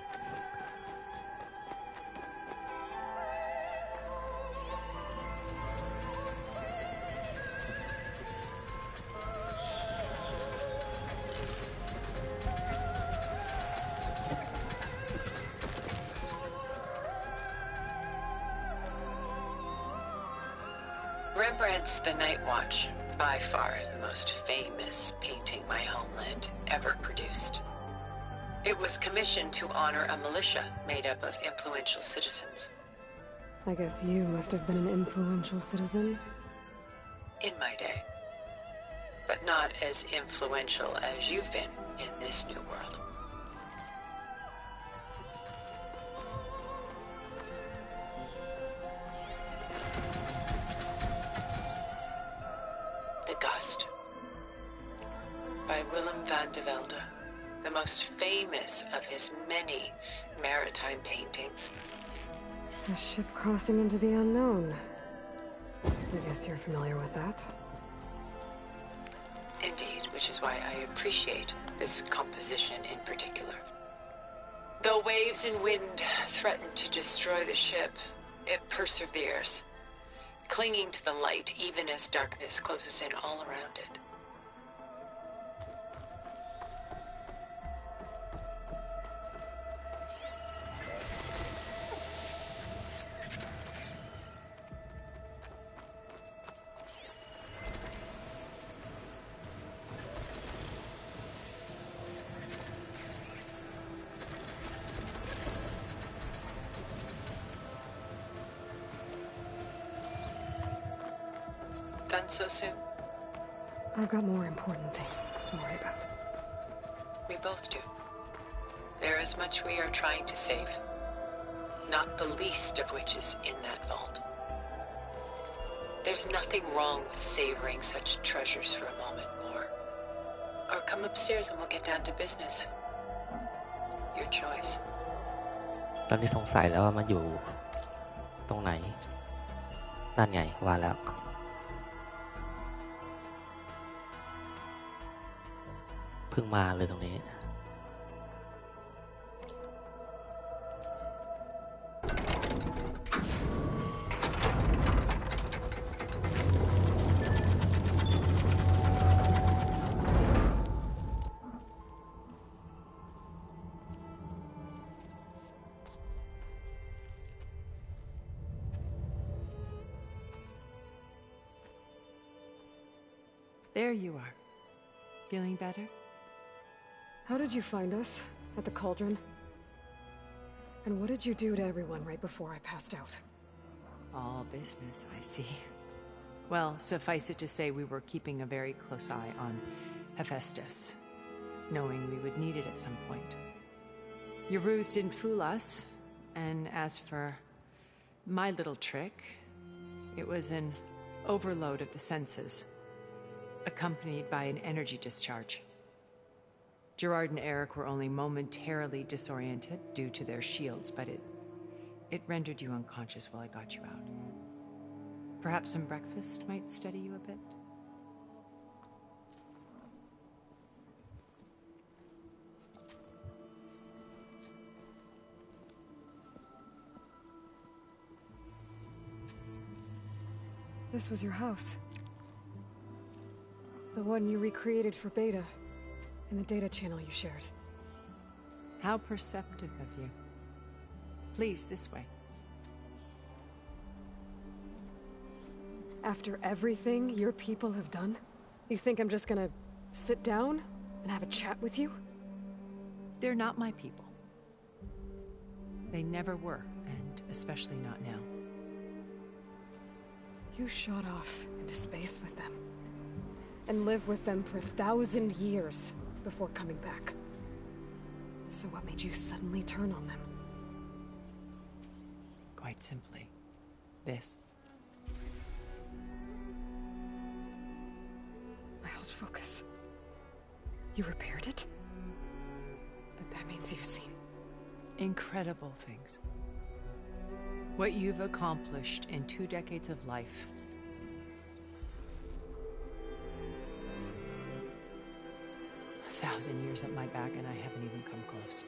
Rembrandt's The Night Watch, by far the most famous painting my homeland ever produced. It was commissioned to honor a militia made up of influential citizens. I guess you must have been an influential citizen? In my day. But not as influential as you've been in this new world. The Gust, by Willem van de Velde, the most famous of his many maritime paintings. A ship crossing into the unknown. I guess you're familiar with that. Indeed, which is why I appreciate this composition in particular. Though waves and wind threaten to destroy the ship, it perseveres, clinging to the light even as darkness closes in all around it. done so soon? I've got more important things to worry about. We both do. There is much we are trying to save. Not the least of which is in that vault. There's nothing wrong with savoring such treasures for a moment more. Or come upstairs and we'll get down to business. Your choice. ตอนนี้สงสัยแล้วว่ามันอยู่ตรงไหนนั่นไงว่าแล้วเพิ่งมาเลยตรงนี้ There you are. Feeling better? How did you find us? At the cauldron? And what did you do to everyone right before I passed out? All business, I see. Well, suffice it to say we were keeping a very close eye on Hephaestus, knowing we would need it at some point. Your ruse didn't fool us, and as for my little trick, it was an overload of the senses, accompanied by an energy discharge. Gerard and Eric were only momentarily disoriented due to their shields, but it rendered you unconscious while I got you out. Perhaps some breakfast might steady you a bit? This was your house. The one you recreated for Beta, in the data channel you shared. How perceptive of you. Please, this way. After everything your people have done, you think I'm just gonna sit down and have a chat with you? They're not my people. They never were, and especially not now. You shot off into space with them, and lived with them for 1,000 years before coming back. So what made you suddenly turn on them? Quite simply, this. My old focus. You repaired it? But that means you've seen incredible things. What you've accomplished in 2 decades of life. A 1,000 years at my back and I haven't even come close.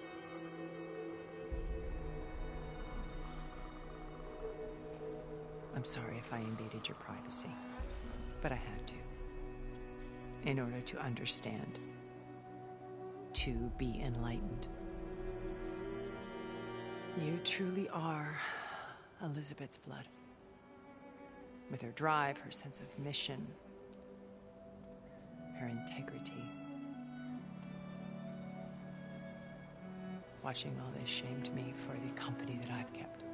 I'm sorry if I invaded your privacy, but I had to. In order to understand. To be enlightened. You truly are Elizabeth's blood. With her drive, her sense of mission, her integrity. Watching all this shamed me for the company that I've kept.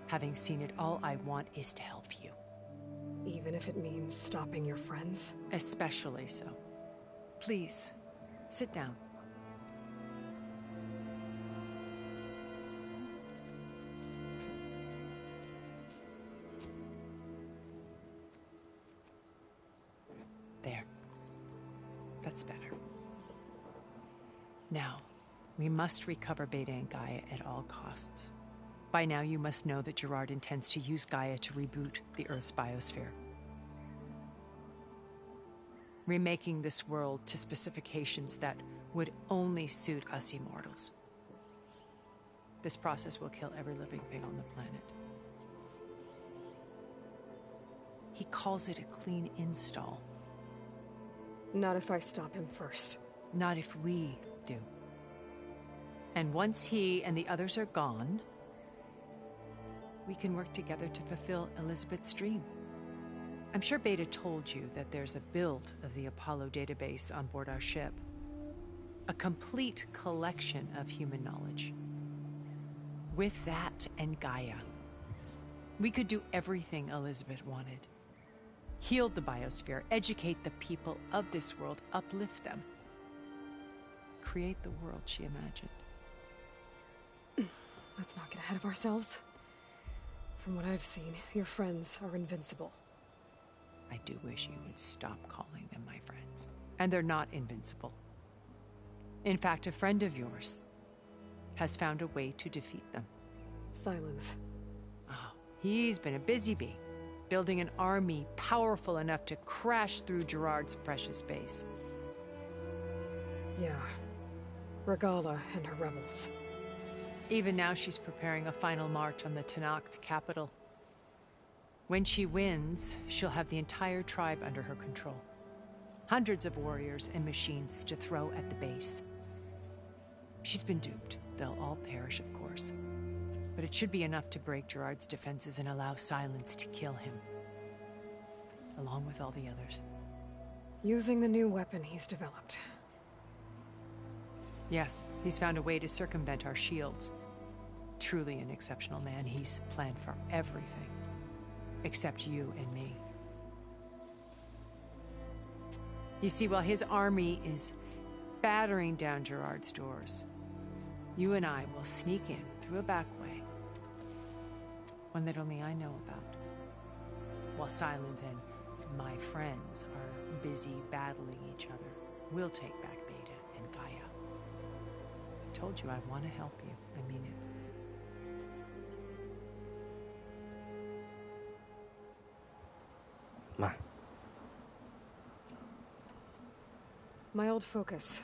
Having seen it, all I want is to help you. Even if it means stopping your friends? Especially so. Please, sit down. There. That's better. Now, we must recover Beta and Gaia at all costs. By now, you must know that Gerard intends to use Gaia to reboot the Earth's biosphere. Remaking this world to specifications that would only suit us immortals. This process will kill every living thing on the planet. He calls it a clean install. Not if I stop him first. Not if we do. And once he and the others are gone, we can work together to fulfill Elizabeth's dream. I'm sure Beta told you that there's a build of the Apollo database on board our ship. A complete collection of human knowledge. With that and Gaia, we could do everything Elizabeth wanted. heal the biosphere, educate the people of this world, uplift them. Create the world she imagined. Let's not get ahead of ourselves. From what I've seen, your friends are invincible. I do wish you would stop calling them my friends. And they're not invincible. In fact, a friend of yours has found a way to defeat them. Silence. Oh, he's been a busy bee, building an army powerful enough to crash through Gerard's precious base. Yeah. Regala and her rebels. Even now she's preparing a final march on the Tenakth capital. When she wins, she'll have the entire tribe under her control. Hundreds of warriors and machines to throw at the base. She's been duped. They'll all perish, of course. But it should be enough to break Gerard's defenses and allow Silence to kill him. Along with all the others. Using the new weapon he's developed. Yes, he's found a way to circumvent our shields. Truly an exceptional man. He's planned for everything. Except you and me. You see, while his army is battering down Gerard's doors, you and I will sneak in through a back way. One that only I know about. While Silence and my friends are busy battling each other, we'll take back Beta and Gaia. I told you I want to help you. I mean it. My old focus.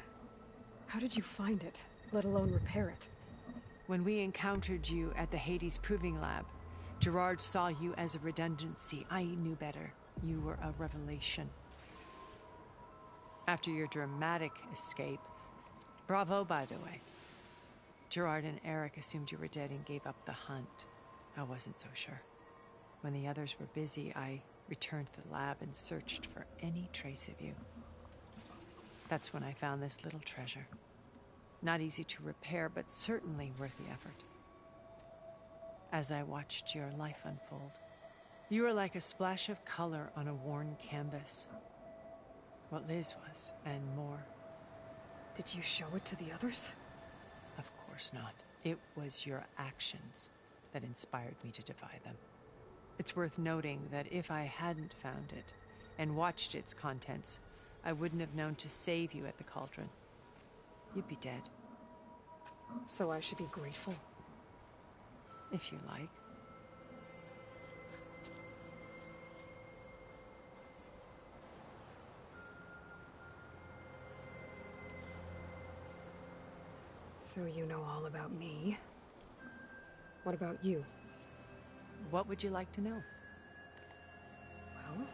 How did you find it, let alone repair it? When we encountered you at the Hades Proving Lab, Gerard saw you as a redundancy. I knew better. You were a revelation. After your dramatic escape, bravo, by the way. Gerard and Eric assumed you were dead and gave up the hunt. I wasn't so sure. When the others were busy, I returned to the lab and searched for any trace of you. That's when I found this little treasure. Not easy to repair, but certainly worth the effort. As I watched your life unfold, you were like a splash of color on a worn canvas. What Liz was, and more. Did you show it to the others? Of course not. It was your actions that inspired me to defy them. It's worth noting that if I hadn't found it and watched its contents, I wouldn't have known to save you at the cauldron. You'd be dead. So I should be grateful? If you like. So you know all about me. What about you? What would you like to know? Well,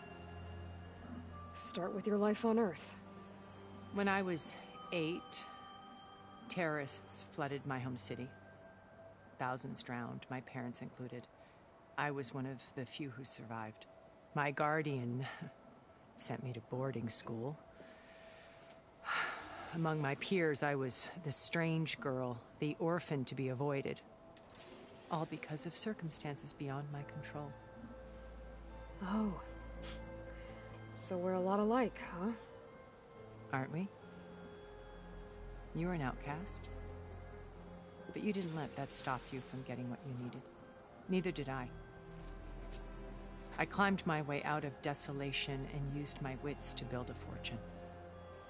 start with your life on Earth. When I was 8, terrorists flooded my home city. Thousands drowned, my parents included. I was one of the few who survived. My guardian sent me to boarding school. Among my peers, I was the strange girl, the orphan to be avoided. All because of circumstances beyond my control. Oh. So we're a lot alike, huh? Aren't we? You were an outcast. But you didn't let that stop you from getting what you needed. Neither did I. I climbed my way out of desolation and used my wits to build a fortune.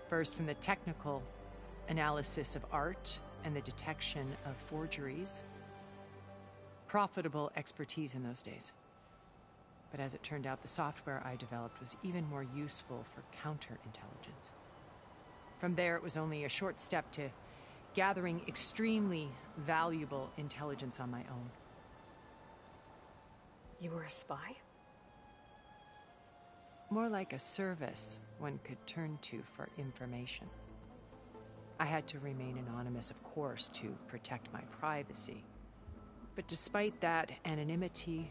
First, from the technical analysis of art and the detection of forgeries. Profitable expertise in those days. But as it turned out, the software I developed was even more useful for counterintelligence. From there, it was only a short step to gathering extremely valuable intelligence on my own. You were a spy? More like a service one could turn to for information. I had to remain anonymous, of course, to protect my privacy. But despite that anonymity,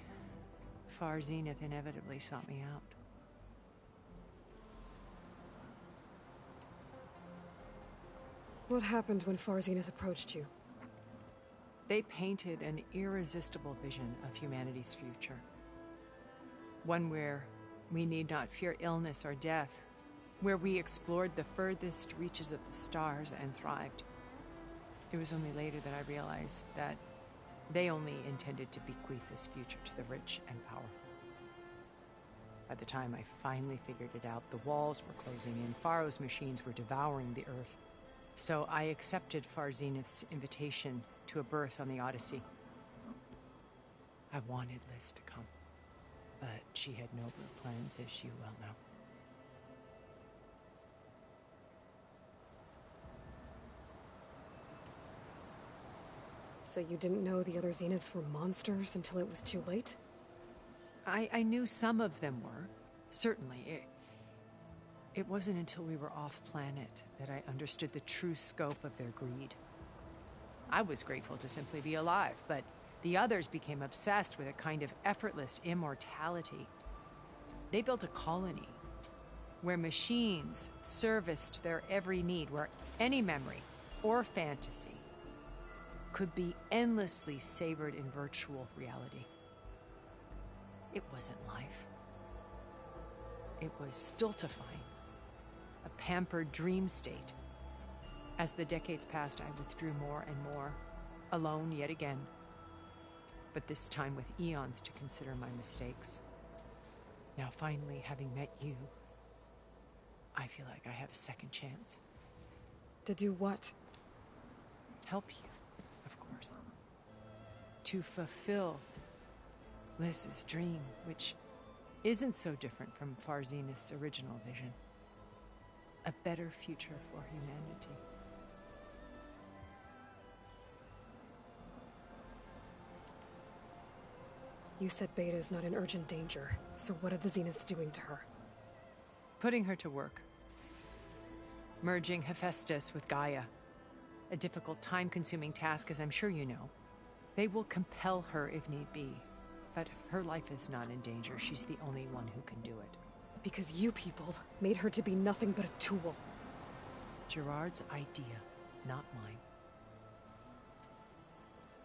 Far Zenith inevitably sought me out. What happened when Far Zenith approached you? They painted an irresistible vision of humanity's future. One where we need not fear illness or death, where we explored the furthest reaches of the stars and thrived. It was only later that I realized that they only intended to bequeath this future to the rich and powerful. By the time I finally figured it out, the walls were closing in, Pharaoh's machines were devouring the Earth. So I accepted Far Zenith's invitation to a birth on the Odyssey. I wanted Liz to come, but she had nobler plans, as you well know. So you didn't know the other Zeniths were monsters until it was too late? I knew some of them were, certainly. It wasn't until we were off-planet that I understood the true scope of their greed. I was grateful to simply be alive, but the others became obsessed with a kind of effortless immortality. They built a colony where machines serviced their every need, where any memory or fantasy could be endlessly savored in virtual reality. It wasn't life. It was stultifying, a pampered dream state. As the decades passed, I withdrew more and more, alone yet again, but this time with eons to consider my mistakes. Now finally, having met you, I feel like I have a second chance. To do what? Help you, of course. To fulfill Liz's dream, which isn't so different from Far Zenith's original vision. A better future for humanity. You said Beta is not in urgent danger, so what are the Zeniths doing to her? Putting her to work. Merging Hephaestus with Gaia. A difficult, time-consuming task, as I'm sure you know. They will compel her if need be. But her life is not in danger. She's the only one who can do it. Because you people made her to be nothing but a tool. Gerard's idea, not mine.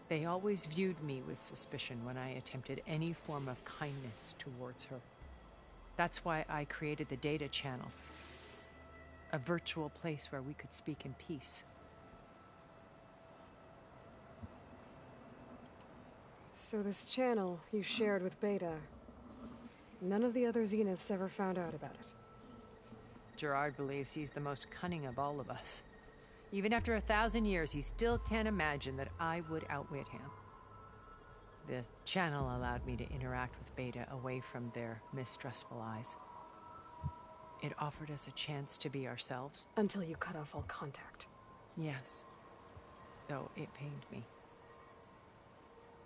They always viewed me with suspicion when I attempted any form of kindness towards her. That's why I created the data channel. A virtual place where we could speak in peace. So this channel you shared with Beta, none of the other Zeniths ever found out about it? Gerard believes he's the most cunning of all of us. Even after 1,000 years, he still can't imagine that I would outwit him. The channel allowed me to interact with Beta away from their mistrustful eyes. It offered us a chance to be ourselves. Until you cut off all contact. Yes. Though it pained me.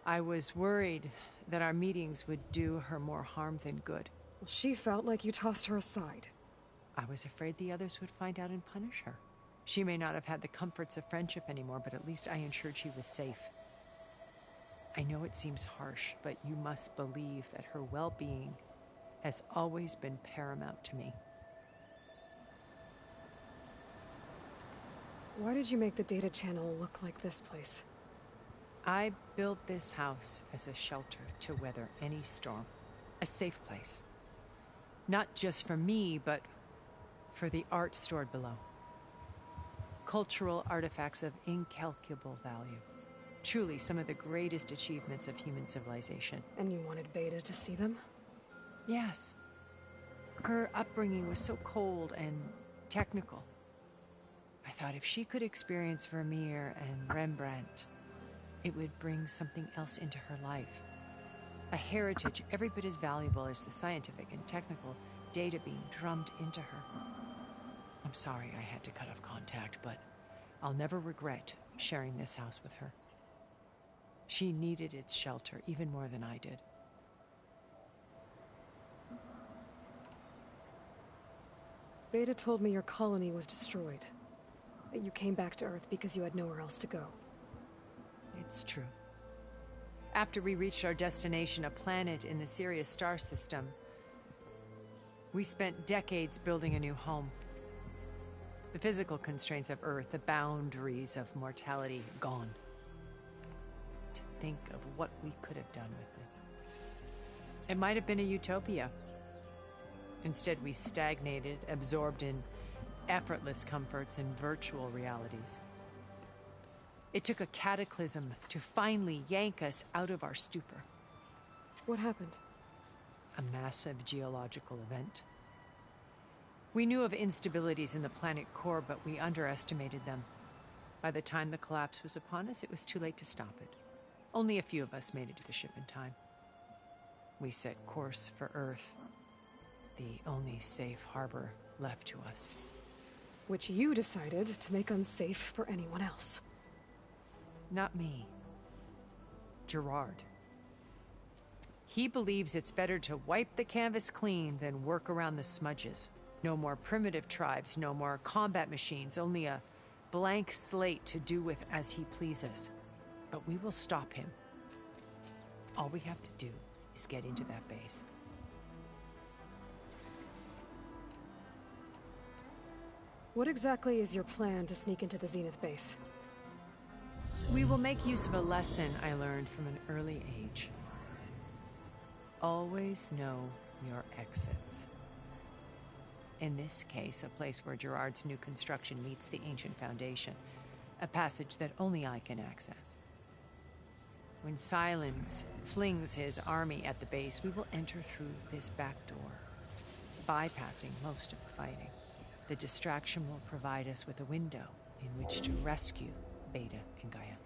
I was worried that our meetings would do her more harm than good. Well, she felt like you tossed her aside. I was afraid the others would find out and punish her. She may not have had the comforts of friendship anymore, but at least I ensured she was safe. I know it seems harsh, but you must believe that her well-being has always been paramount to me. Why did you make the data channel look like this place? I built this house as a shelter to weather any storm. A safe place. Not just for me, but for the art stored below. Cultural artifacts of incalculable value. Truly some of the greatest achievements of human civilization. And you wanted Beta to see them? Yes. Her upbringing was so cold and technical. I thought if she could experience Vermeer and Rembrandt, it would bring something else into her life. A heritage every bit as valuable as the scientific and technical data being drummed into her. I'm sorry I had to cut off contact, but I'll never regret sharing this house with her. She needed its shelter even more than I did. Beta told me your colony was destroyed. That you came back to Earth because you had nowhere else to go. It's true. After we reached our destination, a planet in the Sirius star system, we spent decades building a new home. The physical constraints of Earth, the boundaries of mortality, gone. To think of what we could have done with it. It might have been a utopia. Instead, we stagnated, absorbed in effortless comforts and virtual realities. It took a cataclysm to finally yank us out of our stupor. What happened? A massive geological event. We knew of instabilities in the planet core, but we underestimated them. By the time the collapse was upon us, it was too late to stop it. Only a few of us made it to the ship in time. We set course for Earth, the only safe harbor left to us. Which you decided to make unsafe for anyone else. Not me. Gerard. He believes it's better to wipe the canvas clean than work around the smudges. No more primitive tribes, no more combat machines, only a blank slate to do with as he pleases. But we will stop him. All we have to do is get into that base. What exactly is your plan to sneak into the Zenith base? We will make use of a lesson I learned from an early age. Always know your exits. In this case, a place where Gerard's new construction meets the ancient foundation, a passage that only I can access. When Silence flings his army at the base, we will enter through this back door, bypassing most of the fighting. The distraction will provide us with a window in which to rescue Beta and Gaia.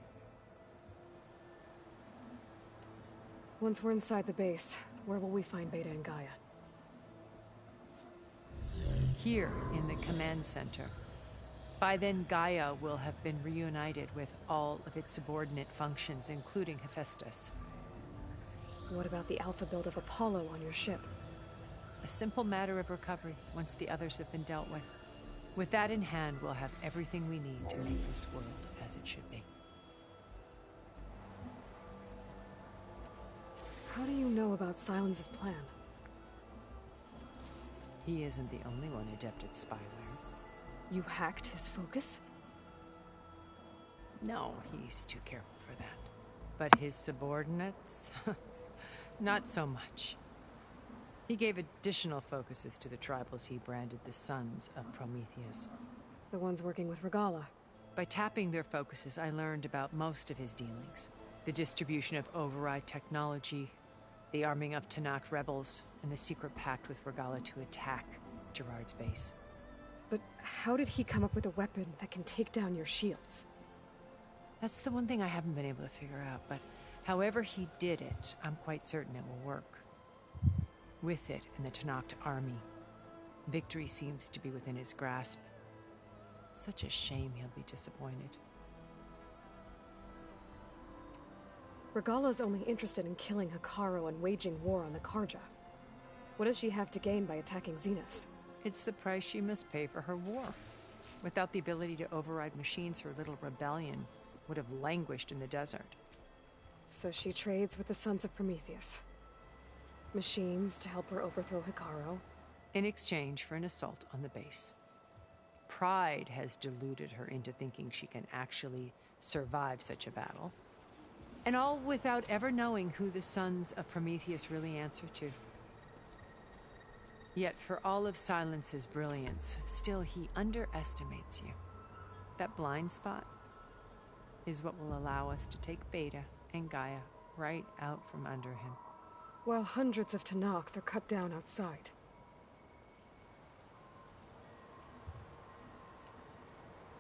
Once we're inside the base, where will we find Beta and Gaia? Here in the command center. By then, Gaia will have been reunited with all of its subordinate functions, including Hephaestus. What about the alpha build of Apollo on your ship? A simple matter of recovery once the others have been dealt with. With that in hand, we'll have everything we need to make this world as it should be. How do you know about Silence's plan? He isn't the only one adept at spyware. You hacked his focus? No, he's too careful for that. But his subordinates? Not so much. He gave additional focuses to the tribals he branded the Sons of Prometheus. The ones working with Regala. By tapping their focuses, I learned about most of his dealings. The distribution of override technology, the arming of Tanakh rebels, and the secret pact with Regala to attack Gerard's base. But how did he come up with a weapon that can take down your shields? That's the one thing I haven't been able to figure out, but however he did it, I'm quite certain it will work. With it and the Tanakh army, victory seems to be within his grasp. Such a shame he'll be disappointed. Regala's only interested in killing Hekarro and waging war on the Karja. What does she have to gain by attacking Zeniths? It's the price she must pay for her war. Without the ability to override machines, her little rebellion would have languished in the desert. So she trades with the Sons of Prometheus. Machines to help her overthrow Hekarro. In exchange for an assault on the base. Pride has deluded her into thinking she can actually survive such a battle. And all without ever knowing who the Sons of Prometheus really answer to. Yet for all of Silence's brilliance, still he underestimates you. That blind spot is what will allow us to take Beta and Gaia right out from under him. While hundreds of Tanakh are cut down outside.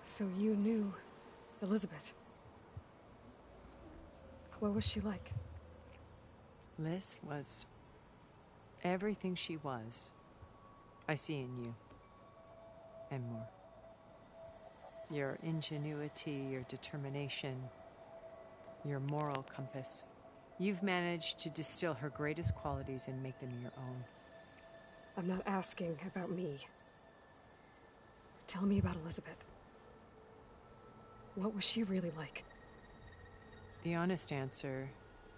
So you knew Elizabeth. What was she like? Liz was everything she was. I see in you. And more. Your ingenuity, your determination, your moral compass. You've managed to distill her greatest qualities and make them your own. I'm not asking about me. Tell me about Elizabeth. What was she really like? The honest answer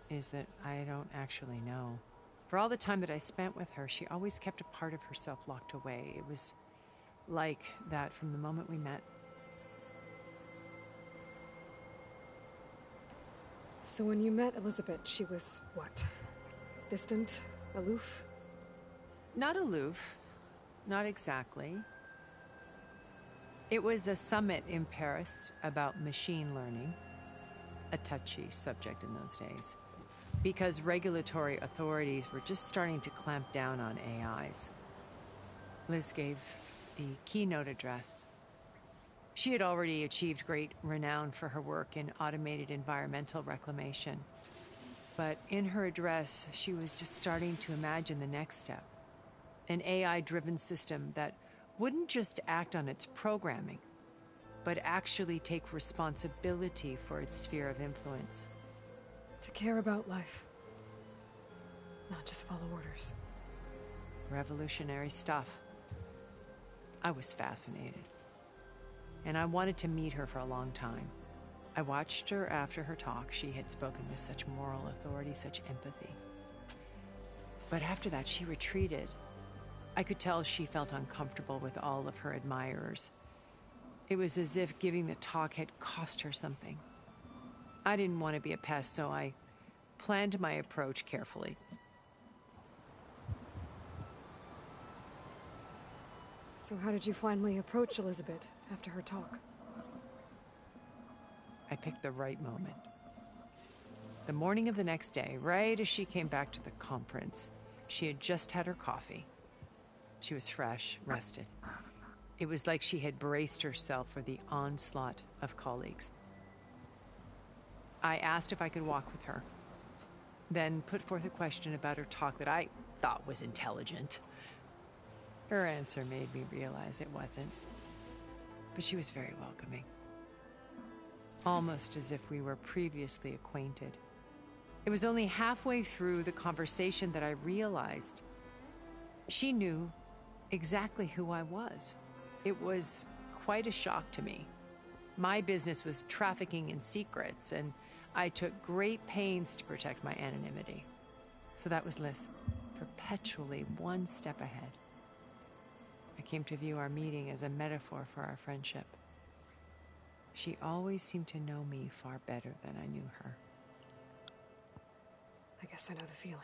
is that I don't actually know. For all the time that I spent with her, she always kept a part of herself locked away. It was like that from the moment we met. So when you met Elizabeth, she was what? Distant? Aloof? Not aloof. not exactly. It was a summit in Paris about machine learning, a touchy subject in those days, because regulatory authorities were just starting to clamp down on AIs. Liz gave the keynote address. She had already achieved great renown for her work in automated environmental reclamation. But in her address, she was just starting to imagine the next step. An AI-driven system that wouldn't just act on its programming, but actually take responsibility for its sphere of influence. To care about life, not just follow orders. Revolutionary stuff. I was fascinated. And I wanted to meet her for a long time. I watched her after her talk. She had spoken with such moral authority, such empathy. But after that, she retreated. I could tell she felt uncomfortable with all of her admirers. It was as if giving the talk had cost her something. I didn't want to be a pest, so I planned my approach carefully. So how did you finally approach Elizabeth after her talk? I picked the right moment. The morning of the next day, right as she came back to the conference, she had just had her coffee. She was fresh, rested. It was like she had braced herself for the onslaught of colleagues. I asked if I could walk with her, then put forth a question about her talk that I thought was intelligent. Her answer made me realize it wasn't, but she was very welcoming. Almost as if we were previously acquainted. It was only halfway through the conversation that I realized she knew exactly who I was. It was quite a shock to me. My business was trafficking in secrets, and I took great pains to protect my anonymity. So that was Liz, perpetually one step ahead. I came to view our meeting as a metaphor for our friendship. She always seemed to know me far better than I knew her. I guess I know the feeling.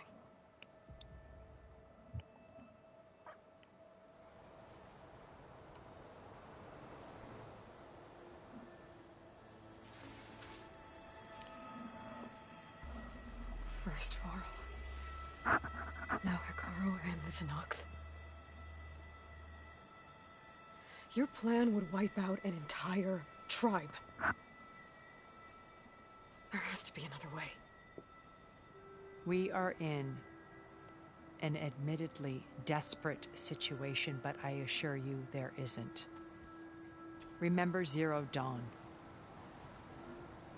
First Varl, now Hikaru and the Tenakth. Your plan would wipe out an entire tribe. There has to be another way. We are in an admittedly desperate situation, but I assure you there isn't. Remember Zero Dawn.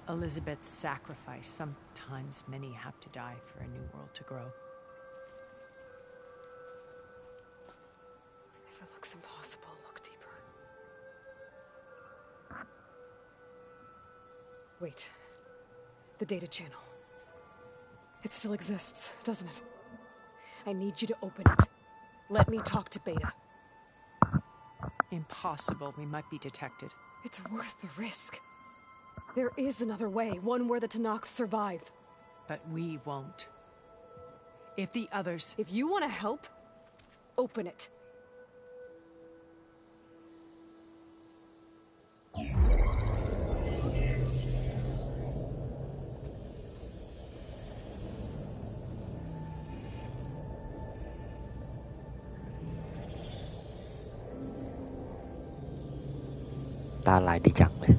Elizabeth's sacrifice. Sometimes many have to die for a new world to grow. If it looks impossible, look deeper. Wait. The data channel. It still exists, doesn't it? I need you to open it. Let me talk to Beta. Impossible. We might be detected. It's worth the risk. There is another way, one where the Tenakth survive. But we won't. If the others... If you want to help, open it. Ta lại đi chặt vậy.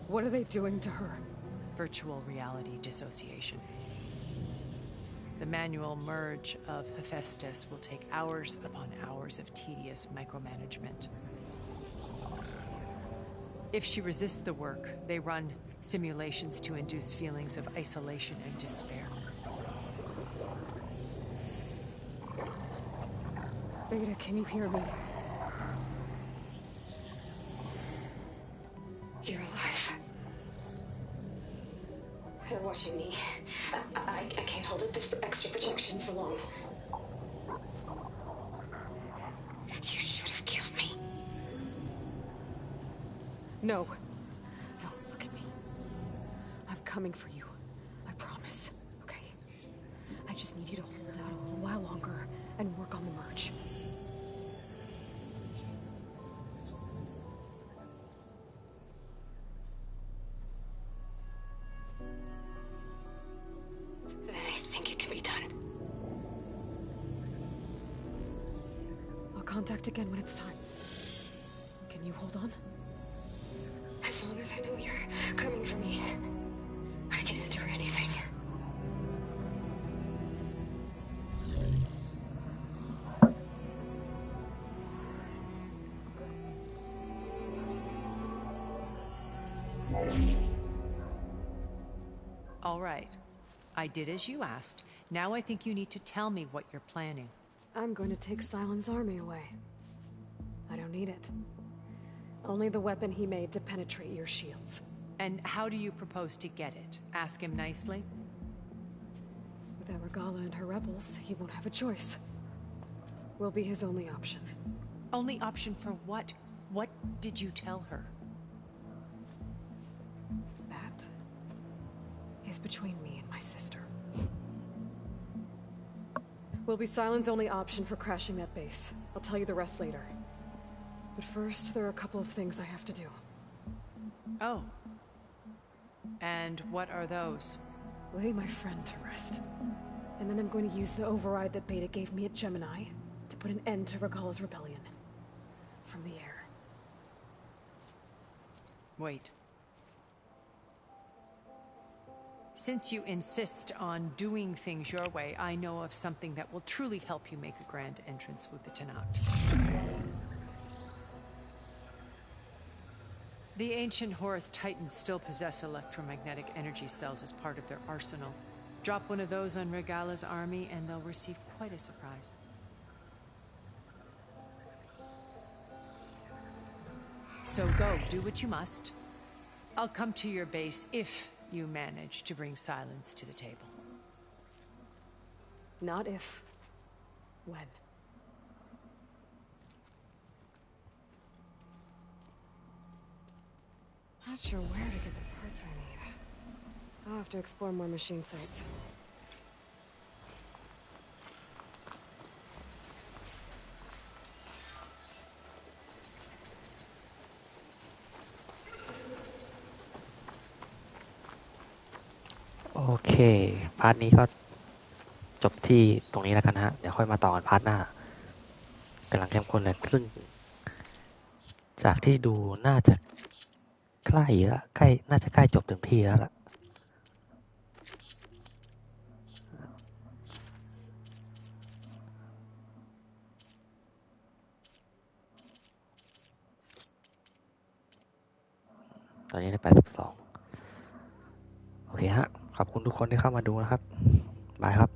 What are they doing to her? Virtual reality dissociation. The manual merge of Hephaestus will take hours upon hours of tedious micromanagement. If she resists the work, they run simulations to induce feelings of isolation and despair. Beta, can you hear me? You're alive. They're watching me. I can't hold up this extra protection for long. You should have killed me. No. No, look at me. I'm coming for you. I promise. Okay? I just need you to hold out a little while longer and work on the merge. Then I think it can be done. I'll contact again when it's time. Can you hold on? As long as I know you're coming for me, I can endure anything. All right. I did as you asked. Now I think you need to tell me what you're planning. I'm going to take Silent's army away. I don't need it. Only the weapon he made to penetrate your shields. And how do you propose to get it? Ask him nicely? Without Regala and her rebels, he won't have a choice. We'll be his only option. Only option for what? What did you tell her? That is between me and my sister. Will be Silent's only option for crashing that base. I'll tell you the rest later. But first, there are a couple of things I have to do. Oh. And what are those? Lay my friend to rest. And then I'm going to use the override that Beta gave me at Gemini to put an end to Regala's rebellion. From the air. Wait. Since you insist on doing things your way, I know of something that will truly help you make a grand entrance with the Tenat. The ancient Horus Titans still possess electromagnetic energy cells as part of their arsenal. Drop one of those on Regala's army and they'll receive quite a surprise. So go, do what you must. I'll come to your base if you manage to bring Silence to the table. Not if. When. Not sure where to get the parts I need. I'll have to explore more machine sites.โอเคพาร์ทนี้ก็จบที่ตรงนี้แล้วกันนะฮะเดี๋ยวค่อยมาต่อกันพาร์ทหน้ากำลังเข้มข้นเลยซึ่งจากที่ดูน่าจะใกล้แล้วน่าจะใกล้จบเต็มที่แล้วล่ะตอนนี้ได้82โอเคฮะขอบคุณทุกคนที่เข้ามาดูนะครับบายครับ